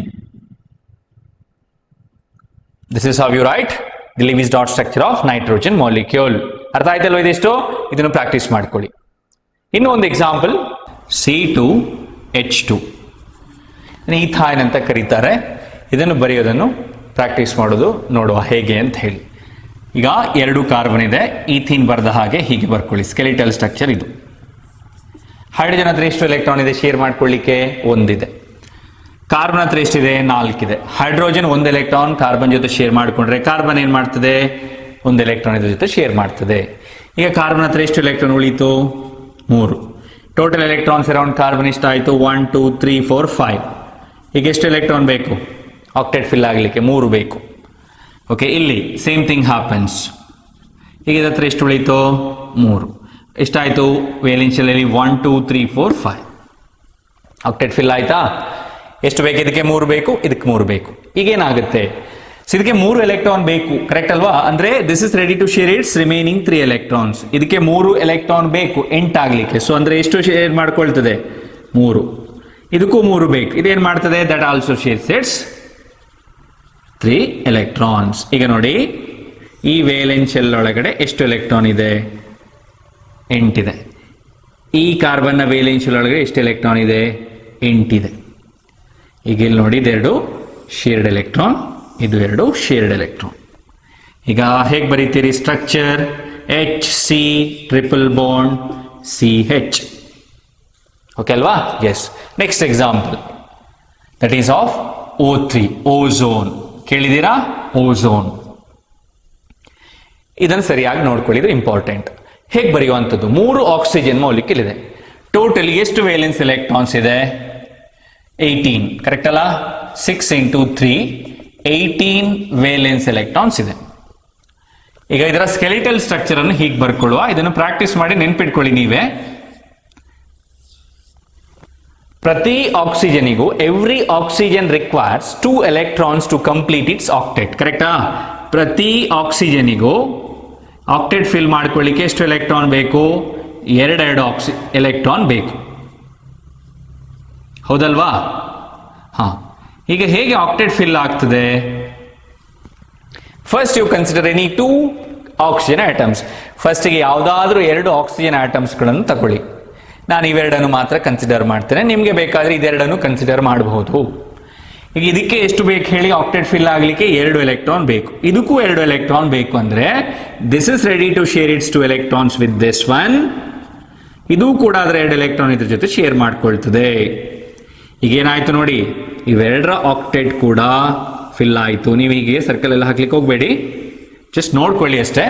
S1: This is how you write the Lewis dot structure of nitrogen molecule. ಅರ್ಥ ಆಯ್ತಲ್ವ ಇದಿಷ್ಟು? ಇದನ್ನು ಪ್ರಾಕ್ಟೀಸ್ ಮಾಡ್ಕೊಳ್ಳಿ. ಇನ್ನು ಒಂದು ಎಕ್ಸಾಂಪಲ್, C2H2 ಈಥೈನ್ ಅಂತ ಕರೀತಾರೆ. ಇದನ್ನು ಬರೆಯೋದನ್ನು ಪ್ರಾಕ್ಟೀಸ್ ಮಾಡೋದು ನೋಡುವ ಹೇಗೆ ಅಂತ ಹೇಳಿ. ಈಗ 2 ಕಾರ್ಬನ್ ಇದೆ, ಈಥೀನ್ ಬರೆದ ಹಾಗೆ ಹೀಗೆ ಬರ್ಕೊಳ್ಳಿ. ಸ್ಕೆಲಿಟಲ್ ಸ್ಟ್ರಕ್ಚರ್ ಇದು. ಹೈಡ್ರೋಜನ್ ಹತ್ರ ಎಷ್ಟು ಎಲೆಕ್ಟ್ರಾನ್ ಇದೆ ಶೇರ್ ಮಾಡ್ಕೊಳ್ಳಿಕ್ಕೆ? 1 ಇದೆ. ಕಾರ್ಬನ್ ಹತ್ರ ಎಷ್ಟಿದೆ? 4 ಇದೆ. ಹೈಡ್ರೋಜನ್ 1 ಎಲೆಕ್ಟ್ರಾನ್ ಕಾರ್ಬನ್ ಜೊತೆ ಶೇರ್ ಮಾಡಿಕೊಂಡ್ರೆ ಕಾರ್ಬನ್ ಏನ್ ಮಾಡ್ತದೆ? 1 ಎಲೆಕ್ಟ್ರಾನ್ ಇದ್ರ ಜೊತೆ ಶೇರ್ ಮಾಡ್ತದೆ. ಈಗ ಕಾರ್ಬನ್ ಹತ್ರ ಎಷ್ಟು ಎಲೆಕ್ಟ್ರಾನ್ ಉಳಿತು? 3. ಟೋಟಲ್ ಎಲೆಕ್ಟ್ರಾನ್ಸ್ ಅರೌಂಡ್ ಕಾರ್ಬನ್ ಎಷ್ಟಾಯ್ತು? 1 2 3 4 5. ಈಗ ಎಷ್ಟು ಎಲೆಕ್ಟ್ರಾನ್ ಬೇಕು ಆಕ್ಟೇಟ್ ಫಿಲ್ ಆಗಲಿಕ್ಕೆ? 3 ಬೇಕು. ಓಕೆ, ಇಲ್ಲಿ ಸೇಮ್ ಥಿಂಗ್ ಹ್ಯಾಪನ್ಸ್. ಈಗ ಇದ್ರ ಹತ್ರ ಎಷ್ಟು ಉಳಿತು? 3. ಎಷ್ಟಾಯ್ತು? ವೇಲೆನ್ಸಿಯಲ್ಲಿ 1 2 3 4 5. ಆಕ್ಟೇಟ್ ಫಿಲ್ ಆಯ್ತಾ? ಎಷ್ಟು ಬೇಕು? ಇದಕ್ಕೆ 3 ಬೇಕು, ಇದಕ್ಕೆ 3 ಬೇಕು. ಈಗೇನಾಗುತ್ತೆ? ಇದಕ್ಕೆ 3 ಎಲೆಕ್ಟ್ರಾನ್ ಬೇಕು. ಕರೆಕ್ಟ್ ಅಲ್ವಾ? ಅಂದ್ರೆ this is ready to share its remaining 3 electrons. ಇದಕ್ಕೆ 3 ಎಲೆಕ್ಟ್ರಾನ್ ಬೇಕು ಎಂಟ್ ಆಗ್ಲಿಕ್ಕೆ. ಸೊ ಅಂದ್ರೆ ಎಷ್ಟು ಶೇರ್ ಮಾಡ್ಕೊಳ್ತದೆ? 3. ಇದಕ್ಕೂ 3 ಬೇಕು. ಇದೇನ್ ಮಾಡ್ತದೆ? That also shares it's 3 electrons. ಈಗ ನೋಡಿ ಈ ವೇಲೆನ್ಸ್ ಶೆಲ್ ಒಳಗಡೆ ಎಷ್ಟು ಎಲೆಕ್ಟ್ರಾನ್ ಇದೆ? 8 ಇದೆ. ಈ ಕಾರ್ಬನ್ನ ವೇಲೆನ್ಸ್ ಶೆಲ್ ಒಳಗಡೆ ಎಷ್ಟು ಎಲೆಕ್ಟ್ರಾನ್ ಇದೆ? 8 ಇದೆ. ಈಗ ಇಲ್ಲಿ ನೋಡಿ ಇದೆರಡು ಶೇರ್ಡ್ ಎಲೆಕ್ಟ್ರಾನ್, ಇದು 2 ಶೇರ್ಡ್ ಎಲೆಕ್ಟ್ರಾನ್. ಈಗ ಹೇಗೆ ಬರೀತೀರಿ structure? HC triple bond CH. Okay ಅಲ್ವಾ? Yes. Next example that is of O3 ozone. ಕೇಳಿದ್ದೀರಾ? ಓಝೋನ್. ಇದನ್ನು ಸರಿಯಾಗಿ ನೋಡ್ಕೊಳ್ಳಿದ್ರೆ ಇಂಪಾರ್ಟೆಂಟ್. ಹೇಗೆ ಬರೆಯುವಂಥದ್ದು? 3 ಆಕ್ಸಿಜನ್ ಮಾಲಿಕ್ಯೂಲ್ ಇದೆ. ಟೋಟಲ್ ಎಷ್ಟು ವೇಲೆನ್ಸ್ ಎಲೆಕ್ಟ್ರಾನ್ಸ್ ಇದೆ? 18. ಕರೆಕ್ಟ್ ಅಲ್ಲ? 6 × 3 18 ವೇಲೆನ್ಸ್ ಎಲೆಕ್ಟ್ರಾನ್ಸ್ ಇದೆ. ಈಗ ಇದರ ಸ್ಕೆಲಿಟಲ್ ಸ್ಟ್ರಕ್ಚರ್ ಅನ್ನು ಹೀಗೆ ಬರ್ಕೊಳ್ಳುವ. ಇದನ್ನು ಪ್ರಾಕ್ಟೀಸ್ ಮಾಡಿ ನೆನ್ಪಿಟ್ಕೊಳ್ಳಿ ನೀವೇ. ಪ್ರತಿ ಆಕ್ಸಿಜನಿಗೂ every oxygen requires 2 electrons to complete its octet. ಕರೆಕ್ಟಾ? ಪ್ರತಿ ಆಕ್ಸಿಜನಿಗೂ ಆಕ್ಟೇಟ್ ಫಿಲ್ ಮಾಡ್ಕೊಳ್ಳಿಕ್ಕೆ ಎಷ್ಟು ಎಲೆಕ್ಟ್ರಾನ್ ಬೇಕು? 2 ಎಲೆಕ್ಟ್ರಾನ್ ಬೇಕು. ಹೌದಲ್ವಾ? ಹಾ. ಈಗ ಹೇಗೆ ಆಕ್ಟೇಟ್ ಫಿಲ್ ಆಗ್ತದೆ? First you consider any 2 oxygen atoms. ಫಸ್ಟಿಗೆ ಯಾವುದಾದ್ರೂ 2 ಆಕ್ಸಿಜನ್ ಆಟಮ್ಸ್ಗಳನ್ನು ತಗೊಳ್ಳಿ. ನಾನು ಇವೆರಡನ್ನು ಮಾತ್ರ ಕನ್ಸಿಡರ್ ಮಾಡ್ತೇನೆ. ನಿಮಗೆ ಬೇಕಾದ್ರೆ ಇದೆರಡನ್ನು ಕನ್ಸಿಡರ್ ಮಾಡಬಹುದು. ಈಗ ಇದಕ್ಕೆ ಎಷ್ಟು ಬೇಕು ಹೇಳಿ? ಆಕ್ಟೇಟ್ ಫಿಲ್ ಆಗಲಿಕ್ಕೆ 2 ಎಲೆಕ್ಟ್ರಾನ್ ಬೇಕು. ಇದಕ್ಕೂ 2 ಎಲೆಕ್ಟ್ರಾನ್ ಬೇಕು ಅಂದ್ರೆ this is ready to share its 2 electrons with this one. ಇದು ಕೂಡ ಅದರ 2 ಎಲೆಕ್ಟ್ರಾನ್ ಇದ್ರ ಜೊತೆ ಶೇರ್ ಮಾಡ್ಕೊಳ್ತದೆ. ಈಗ ಏನಾಯ್ತು ನೋಡಿ, ಇವೆರಡರ ಆಕ್ಟೇಟ್ ಕೂಡ ಫಿಲ್ ಆಯಿತು. ನೀವು ಹೀಗೆ ಸರ್ಕಲ್ ಎಲ್ಲ ಹಾಕ್ಲಿಕ್ಕೆ ಹೋಗಬೇಡಿ, ಜಸ್ಟ್ ನೋಡ್ಕೊಳ್ಳಿ ಅಷ್ಟೇ.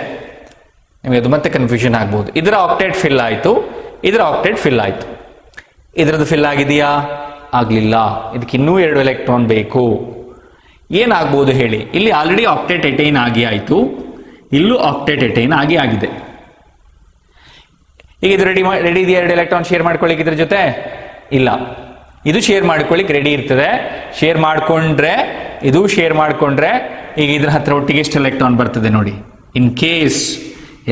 S1: ನಿಮಗೆ ಅದು ಮತ್ತೆ ಕನ್ಫ್ಯೂಷನ್ ಆಗ್ಬೋದು. ಇದರ ಆಕ್ಟೇಟ್ ಫಿಲ್ ಆಯಿತು, ಇದರ ಆಕ್ಟೇಟ್ ಫಿಲ್ ಆಯಿತು. ಇದರದ್ದು ಫಿಲ್ ಆಗಿದೆಯಾ? ಆಗಲಿಲ್ಲ. ಇದಕ್ಕೆ ಇನ್ನೂ 2 ಎಲೆಕ್ಟ್ರಾನ್ ಬೇಕು. ಏನಾಗ್ಬೋದು ಹೇಳಿ? ಇಲ್ಲಿ ಆಲ್ರೆಡಿ ಆಕ್ಟೇಟ್ ಎಟೈನ್ ಆಗಿ ಆಯಿತು, ಇಲ್ಲೂ ಆಕ್ಟೇಟ್ ಎಟೈನ್ ಆಗಿದೆ. ಈಗ ಇದು ರೆಡಿ ಇದೆಯಾ 2 ಎಲೆಕ್ಟ್ರಾನ್ ಶೇರ್ ಮಾಡ್ಕೊಳ್ಳಿಕ್ಕೆ ಇದ್ರ ಜೊತೆ? ಇಲ್ಲ. ಇದು ಶೇರ್ ಮಾಡ್ಕೊಳ್ಳಿಕ್ಕೆ ರೆಡಿ ಇರ್ತದೆ. ಶೇರ್ ಮಾಡ್ಕೊಂಡ್ರೆ ಇದು ಶೇರ್ ಮಾಡ್ಕೊಂಡ್ರೆ ಈಗ ಇದ್ರ ಹತ್ರ ಒಟ್ಟಿಗೆ ಎಷ್ಟು ಎಲೆಕ್ಟ್ರಾನ್ ಬರ್ತದೆ ನೋಡಿ. ಇನ್ ಕೇಸ್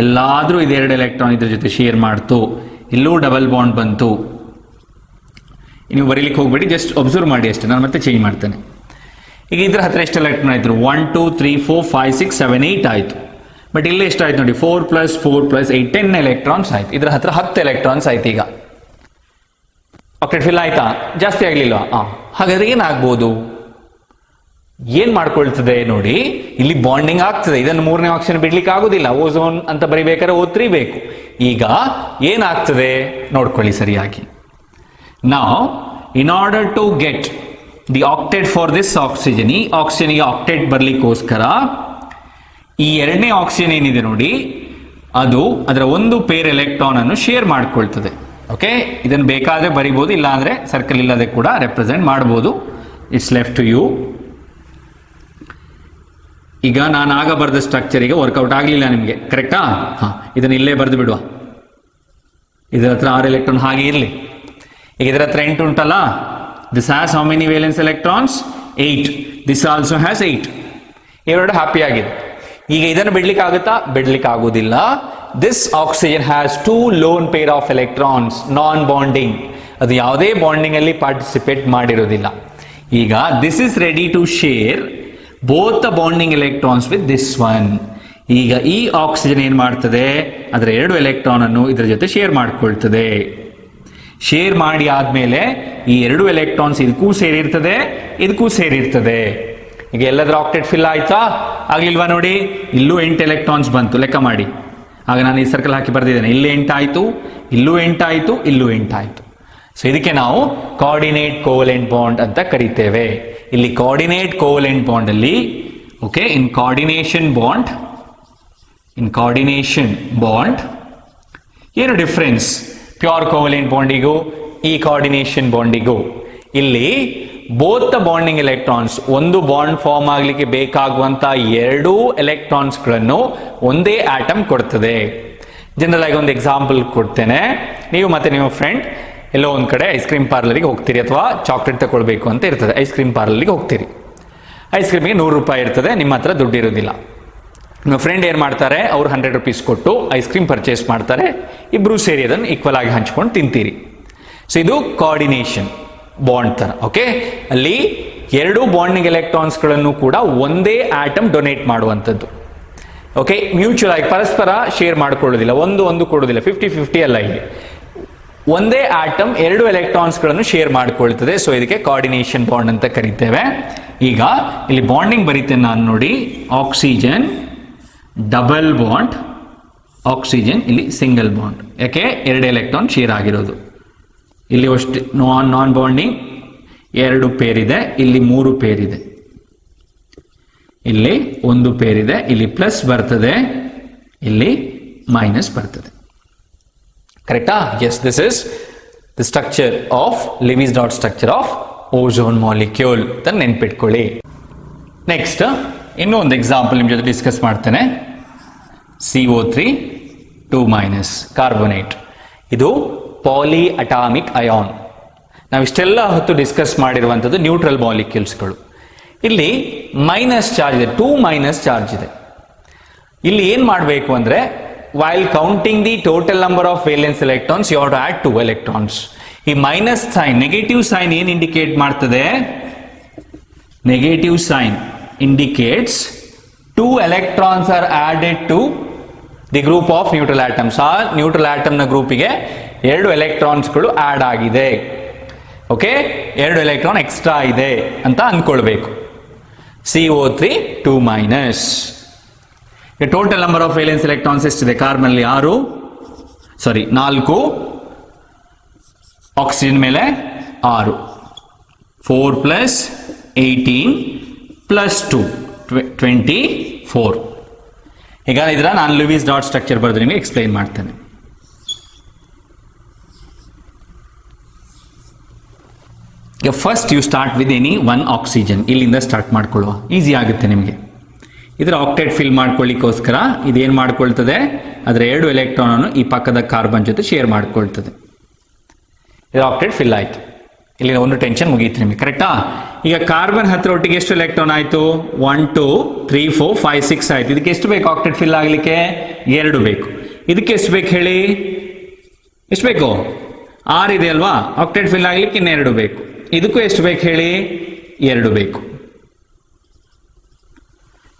S1: ಎಲ್ಲಾದ್ರೂ ಇದು 2 ಎಲೆಕ್ಟ್ರಾನ್ ಇದ್ರ ಜೊತೆ ಶೇರ್ ಮಾಡ್ತು, ಇಲ್ಲೂ ಡಬಲ್ ಬಾಂಡ್ ಬಂತು. ನೀವು ಬರೀಲಿಕ್ಕೆ ಹೋಗ್ಬೇಡಿ, ಜಸ್ಟ್ ಅಬ್ಸರ್ವ್ ಮಾಡಿ ಅಷ್ಟೇ. ನಾನು ಮತ್ತೆ ಚೇಂಜ್ ಮಾಡ್ತೇನೆ. ಈಗ ಇದ್ರ ಹತ್ರ ಎಷ್ಟು ಎಲೆಕ್ಟ್ರಾನ್ ಆಯ್ತು? 1 2 3 4 5 6 7 8 ಆಯ್ತು. ಬಟ್ ಇಲ್ಲಿ ಎಷ್ಟು ಆಯ್ತು ನೋಡಿ, 4 + 4 + 8 10 ಎಲೆಕ್ಟ್ರಾನ್ಸ್ ಆಯ್ತು. ಇದ್ರ ಹತ್ರ 10 ಎಲೆಕ್ಟ್ರಾನ್ಸ್ ಆಯ್ತು. ಈಗ ಆಕ್ಟೇಟ್ ಫಿಲ್ ಆಯ್ತಾ? ಜಾಸ್ತಿ ಆಗ್ಲಿಲ್ಲ. ಹಾಗಾದ್ರೆ ಏನಾಗ್ಬೋದು? ಏನ್ ಮಾಡ್ಕೊಳ್ತದೆ ನೋಡಿ, ಇಲ್ಲಿ ಬಾಂಡಿಂಗ್ ಆಗ್ತದೆ. ಇದನ್ನು 3ನೇ ಆಕ್ಸಿಜನ್ ಬಿಡ್ಲಿಕ್ಕೆ ಆಗುದಿಲ್ಲ. ಓಝೋನ್ ಅಂತ ಬರಿಬೇಕಾದ್ರೆ O3 ಬೇಕು. ಈಗ ಏನಾಗ್ತದೆ ನೋಡ್ಕೊಳ್ಳಿ ಸರಿಯಾಗಿ. ನಾವು in order to get the octet for this oxygen, ಈ ಆಕ್ಸಿಜನ್ಗೆ ಆಕ್ಟೇಟ್ ಬರ್ಲಿಕ್ಕೋಸ್ಕರ ಈ 2ನೇ ಆಕ್ಸಿಜನ್ ಏನಿದೆ ನೋಡಿ, ಅದು ಅದರ ಒಂದು ಪೇರ್ ಎಲೆಕ್ಟ್ರಾನ್ ಅನ್ನು ಶೇರ್ ಮಾಡ್ಕೊಳ್ತದೆ. ಓಕೆ, ಇದನ್ನು ಬೇಕಾದ್ರೆ ಬರಿಬಹುದು, ಇಲ್ಲ ಅಂದ್ರೆ ಸರ್ಕಲ್ ಇಲ್ಲದೆ ಕೂಡ ರೆಪ್ರೆಸೆಂಟ್ ಮಾಡಬಹುದು. It's left to you. ಈಗ ನಾನು ಆಗ ಬರೆದ ಸ್ಟ್ರಕ್ಚರ್ ಈಗ ವರ್ಕೌಟ್ ಆಗಲಿಲ್ಲ ನಿಮಗೆ, ಕರೆಕ್ಟಾ? ಇದನ್ನ ಇಲ್ಲೇ ಬರೆದು ಬಿಡುವ. ಇದರ ಹತ್ರ 6 ಎಲೆಕ್ಟ್ರಾನ್ ಹಾಗೆ ಇರಲಿ. ಈಗ ಇದರ ಹತ್ರ 8 ಉಂಟಲ್ಲ, this has how many valence electrons? 8. This also has 8. ಇವೆರಡು ಹ್ಯಾಪಿ ಆಗಿದೆ. ಈಗ ಇದನ್ನು ಬಿಡ್ಲಿಕ್ಕೆ ಆಗುತ್ತಾ? ಬಿಡ್ಲಿಕ್ಕೆ ಆಗುವುದಿಲ್ಲ. This oxygen has 2 lone pair of electrons, non bonding. ಅದು ಯಾವುದೇ ಬಾಂಡಿಂಗ್ ಅಲ್ಲಿ ಪಾರ್ಟಿಸಿಪೇಟ್ ಮಾಡಿರೋದಿಲ್ಲ. ಈಗ this is ready to share both the bonding electrons with this one. ಈಗ ಈ ಆಕ್ಸಿಜನ್ ಏನ್ ಮಾಡ್ತದೆ, ಅದರ 2 ಎಲೆಕ್ಟ್ರಾನ್ ಅನ್ನು ಇದರ ಜೊತೆ ಶೇರ್ ಮಾಡ್ಕೊಳ್ತದೆ. ಶೇರ್ ಮಾಡಿ ಆದ್ಮೇಲೆ ಈ 2 ಎಲೆಕ್ಟ್ರಾನ್ಸ್ ಇದಕ್ಕೂ ಸೇರಿರ್ತದೆ, ಇದಕ್ಕೂ ಸೇರಿರ್ತದೆ. ಈಗ ಎಲ್ಲದರ ಆಕ್ಟೇಟ್ ಫಿಲ್ ಆಯ್ತಾ? ಆಗ್ಲಿಲ್ವಾ ನೋಡಿ, ಇಲ್ಲೂ 8 ಎಲೆಕ್ಟ್ರಾನ್ಸ್ ಬಂತು, ಲೆಕ್ಕ ಮಾಡಿ. ಆಗ ನಾನು ಈ ಸರ್ಕಲ್ ಹಾಕಿ ಬರ್ದಿದ್ದೇನೆ. ಇಲ್ಲಿ 8 ಆಯ್ತು, ಇಲ್ಲೂ 8 ಆಯ್ತು, ಇಲ್ಲೂ 8 ಆಯ್ತು. ಸೊ ಇದಕ್ಕೆ ನಾವು ಕೋಆರ್ಡಿನೇಟ್ ಕೋವಲೆಂಟ್ ಬಾಂಡ್ ಅಂತ ಕರಿತೇವೆ. ಇಲ್ಲಿ ಕೋಆರ್ಡಿನೇಟ್ ಕೋವಲೆಂಟ್ ಬಾಂಡ್ ಅಲ್ಲಿ, ಓಕೆ, ಇನ್ ಕೋಆರ್ಡಿನೇಷನ್ ಬಾಂಡ್ ಏನು ಡಿಫ್ರೆನ್ಸ್ ಪ್ಯೂರ್ ಕೋವಲೆಂಟ್ ಬಾಂಡಿಗೂ ಈ ಕೋಆರ್ಡಿನೇಷನ್ ಬಾಂಡಿಗೂ? ಇಲ್ಲಿ ಬೋತ್ ದ ಬಾಂಡಿಂಗ್ ಎಲೆಕ್ಟ್ರಾನ್ಸ್, ಒಂದು ಬಾಂಡ್ ಫಾರ್ಮ್ ಆಗಲಿಕ್ಕೆ ಬೇಕಾಗುವಂತ 2 ಎಲೆಕ್ಟ್ರಾನ್ಸ್ಗಳನ್ನು ಒಂದೇ ಆಟಮ್ ಕೊಡ್ತದೆ. ಜನರಲ್ ಆಗಿ ಒಂದು ಎಕ್ಸಾಂಪಲ್ ಕೊಡ್ತೇನೆ. ನೀವು ಮತ್ತೆ ನಿಮ್ಮ ಫ್ರೆಂಡ್ ಎಲ್ಲೋ ಒಂದ್ ಕಡೆ ಐಸ್ ಕ್ರೀಮ್ ಪಾರ್ಲರ್ಗೆ ಹೋಗ್ತೀರಿ, ಅಥವಾ ಚಾಕ್ಲೇಟ್ ತಗೊಳ್ಬೇಕು ಅಂತ ಇರ್ತದೆ. ಐಸ್ ಕ್ರೀಮ್ ಪಾರ್ಲರ್ಗೆ ಹೋಗ್ತೀರಿ. ಐಸ್ ಕ್ರೀಮ್ಗೆ 100 ರೂಪಾಯಿ ಇರ್ತದೆ, ನಿಮ್ಮ ಹತ್ರ ದುಡ್ಡು ಇರೋದಿಲ್ಲ. ನಿಮ್ಮ ಫ್ರೆಂಡ್ ಏನ್ ಮಾಡ್ತಾರೆ, ಅವ್ರು 100 ರೂಪೀಸ್ ಕೊಟ್ಟು ಐಸ್ ಕ್ರೀಮ್ ಪರ್ಚೇಸ್ ಮಾಡ್ತಾರೆ. ಇಬ್ರು ಸೇರಿ ಅದನ್ನು ಈಕ್ವಲ್ ಆಗಿ ಹಂಚ್ಕೊಂಡು ತಿಂತೀರಿ. ಸೊ ಇದು ಕೋಆರ್ಡಿನೇಷನ್ ಬಾಂಡ್ ತರ. ಓಕೆ, ಅಲ್ಲಿ 2 ಬಾಂಡಿಂಗ್ ಎಲೆಕ್ಟ್ರಾನ್ಸ್ ಗಳನ್ನು ಕೂಡ ಒಂದೇ ಆಟಮ್ ಡೊನೇಟ್ ಮಾಡುವಂಥದ್ದು. ಓಕೆ, ಮ್ಯೂಚುವಲ್ ಆಗಿ ಪರಸ್ಪರ ಶೇರ್ ಮಾಡ್ಕೊಳ್ಳೋದಿಲ್ಲ, ಒಂದು ಕೊಡೋದಿಲ್ಲ, 50-50 ಅಲ್ಲ. ಇಲ್ಲಿ ಒಂದೇ ಆಟಮ್ 2 ಎಲೆಕ್ಟ್ರಾನ್ಸ್ ಗಳನ್ನು ಶೇರ್ ಮಾಡ್ಕೊಳ್ತದೆ. ಸೊ ಇದಕ್ಕೆ ಕೋಆರ್ಡಿನೇಷನ್ ಬಾಂಡ್ ಅಂತ ಕರಿತೇವೆ. ಈಗ ಇಲ್ಲಿ ಬಾಂಡಿಂಗ್ ಬರೀತೇನೆ ನಾನು ನೋಡಿ. ಆಕ್ಸಿಜನ್ ಡಬಲ್ ಬಾಂಡ್, ಆಕ್ಸಿಜನ್ ಇಲ್ಲಿ ಸಿಂಗಲ್ ಬಾಂಡ್. ಯಾಕೆ? 2 ಎಲೆಕ್ಟ್ರಾನ್ ಶೇರ್ ಆಗಿರೋದು. ಇಲ್ಲಿ ಅಷ್ಟು ನಾನ್ ಬಾಂಡಿಂಗ್ 2 ಪೇರ್ ಇದೆ, ಇಲ್ಲಿ 3 ಪೇರ್ ಇದೆ, ಇಲ್ಲಿ 1 ಪೇರ್ ಇದೆ, ಇಲ್ಲಿ ಪ್ಲಸ್ ಬರ್ತದೆ, ಇಲ್ಲಿ ಮೈನಸ್ ಬರ್ತದೆ. ಕರೆಕ್ಟಾ? Yes, this is the structure of Lewis dot structure of ozone molecule ಅಂತ ನೆನ್ಪಿಟ್ಕೊಳ್ಳಿ. ನೆಕ್ಸ್ಟ್ ಇನ್ನೂ ಒಂದು ಎಕ್ಸಾಂಪಲ್ ನಿಮ್ ಜೊತೆ ಡಿಸ್ಕಸ್ ಮಾಡ್ತೇನೆ. CO3 2- carbonate. ಇದು ಪಾಲಿ ಅಟಾಮಿಕ್ ಅಯಾನ್. ನಾವು ಇಷ್ಟೆಲ್ಲ ಹೊತ್ತು ಡಿಸ್ಕಸ್ ಮಾಡಿರುವಂಥದ್ದು ನ್ಯೂಟ್ರಲ್ ಮಾಲಿಕ್ಯೂಲ್ಸ್ಗಳು. ಇಲ್ಲಿ ಮೈನಸ್ ಚಾರ್ಜ್ ಇದೆ, 2- ಚಾರ್ಜ್ ಇದೆ. ಇಲ್ಲಿ ಏನ್ ಮಾಡಬೇಕು ಅಂದ್ರೆ, while counting the total number of valence electrons you have to add 2 electrons. ಈ ಮೈನಸ್ ಸೈನ್, ನೆಗೆಟಿವ್ ಸೈನ್ ಏನ್ ಇಂಡಿಕೇಟ್ ಮಾಡ್ತದೆ? Negative sign indicates 2 electrons are added to the group of neutral atoms. ಆ neutral atom ನ ಗ್ರೂಪಿಗೆ 2 electrons ಗಳು add ಆಗಿದೆ. Okay, 2 electron extra ಇದೆ ಅಂತ ಅಂದ್ಕೊಳ್ಬೇಕು. CO3 2-. Total number of valence electrons ಎಷ್ಟಿದೆ? ಕಾರ್ಬನ್ ಅಲ್ಲಿ 4, ಆಕ್ಸಿಜನ್ ಮೇಲೆ 6, 4 + 18 + 2 24. ಈಗ ಇದರ ನಾನು ಲೆವಿಸ್ ಡಾಟ್ ಸ್ಟ್ರಕ್ಚರ್ ಬರೆದು ನಿಮಗೆ ಎಕ್ಸ್ಪ್ಲೈನ್ ಮಾಡ್ತೇನೆ. ಈಗ first you start with any 1 oxygen. ಇಲ್ಲಿಂದ ಸ್ಟಾರ್ಟ್ ಮಾಡ್ಕೊಳ್ಳುವ, ಈಸಿ ಆಗುತ್ತೆ ನಿಮಗೆ. ಇದರ ಆಕ್ಟೇಟ್ ಫಿಲ್ ಮಾಡ್ಕೊಳ್ಳಿಕ್ಕೋಸ್ಕರ ಇದೇನು ಮಾಡ್ಕೊಳ್ತದೆ, ಅದರ 2 ಎಲೆಕ್ಟ್ರಾನ್ ಅನ್ನು ಈ ಪಕ್ಕದ ಕಾರ್ಬನ್ ಜೊತೆ ಶೇರ್ ಮಾಡ್ಕೊಳ್ತದೆ. ಇದರ ಆಕ್ಟೇಟ್ ಫಿಲ್ ಆಯ್ತು. ಇಲ್ಲಿ ಒಂದು ಟೆನ್ಷನ್ ಮುಗೀತು ನಿಮಗೆ, ಕರೆಕ್ಟಾ? ಈಗ ಕಾರ್ಬನ್ ಹತ್ರ ಒಟ್ಟಿಗೆ ಎಷ್ಟು ಎಲೆಕ್ಟ್ರಾನ್ ಆಯ್ತು? 1 2 3 4 5 6 ಆಯ್ತು. ಇದಕ್ಕೆ ಎಷ್ಟು ಬೇಕು ಆಕ್ಟೇಟ್ ಫಿಲ್ ಆಗ್ಲಿಕ್ಕೆ? 2 ಬೇಕು. ಇದಕ್ಕೆ ಎಷ್ಟು ಬೇಕು ಹೇಳಿ? ಎಷ್ಟು ಬೇಕು? 6 ಇದೆ ಅಲ್ವಾ? ಆಕ್ಟೇಟ್ ಫಿಲ್ ಆಗ್ಲಿಕ್ಕೆ 2 ಬೇಕು. ಇದಕ್ಕೂ ಎಷ್ಟು ಬೇಕು ಹೇಳಿ? 2 ಬೇಕು.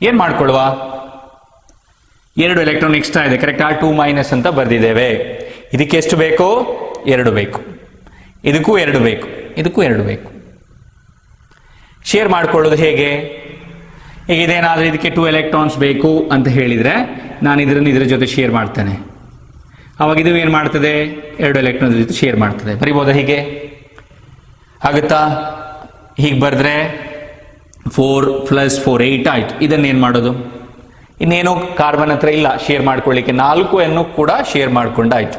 S1: ಏನ್ ಮಾಡ್ಕೊಳ್ಳುವ, 2 ಎಲೆಕ್ಟ್ರಾನ್ ಎಕ್ಸ್ಟ್ರಾ ಇದೆ ಕರೆಕ್ಟ್, 2 ಮೈನಸ್ ಅಂತ ಬರ್ದಿದ್ದೇವೆ. ಇದಕ್ಕೆ ಎಷ್ಟು ಬೇಕು, 2 ಬೇಕು, ಇದಕ್ಕೂ 2 ಬೇಕು, ಇದಕ್ಕೂ 2 ಬೇಕು. ಶೇರ್ ಮಾಡ್ಕೊಳ್ಳೋದು ಹೇಗೆ, ಈಗ ಇದೇನಾದ್ರೆ ಇದಕ್ಕೆ 2 ಎಲೆಕ್ಟ್ರಾನ್ಸ್ ಬೇಕು ಅಂತ ಹೇಳಿದ್ರೆ ನಾನು ಇದರ ಜೊತೆ ಶೇರ್ ಮಾಡ್ತೇನೆ, ಅವಾಗ ಇದು ಏನ್ ಮಾಡ್ತದೆ, 2 ಎಲೆಕ್ಟ್ರಾನ್ ಜೊತೆ ಶೇರ್ ಮಾಡ್ತದೆ. ಬರಿಬೋದಾ ಹೀಗೆ, ಆಗುತ್ತಾ? ಹೀಗೆ ಬರೆದ್ರೆ 4 + 4 8 ಆಯ್ತು. ಇದನ್ನೇನು ಮಾಡೋದು, ಇನ್ನೇನು ಕಾರ್ಬನ್ ಹತ್ರ ಇಲ್ಲ ಶೇರ್ ಮಾಡ್ಕೊಳ್ಳಿಕ್ಕೆ, 4 ಕೂಡ ಶೇರ್ ಮಾಡ್ಕೊಂಡಾಯ್ತು.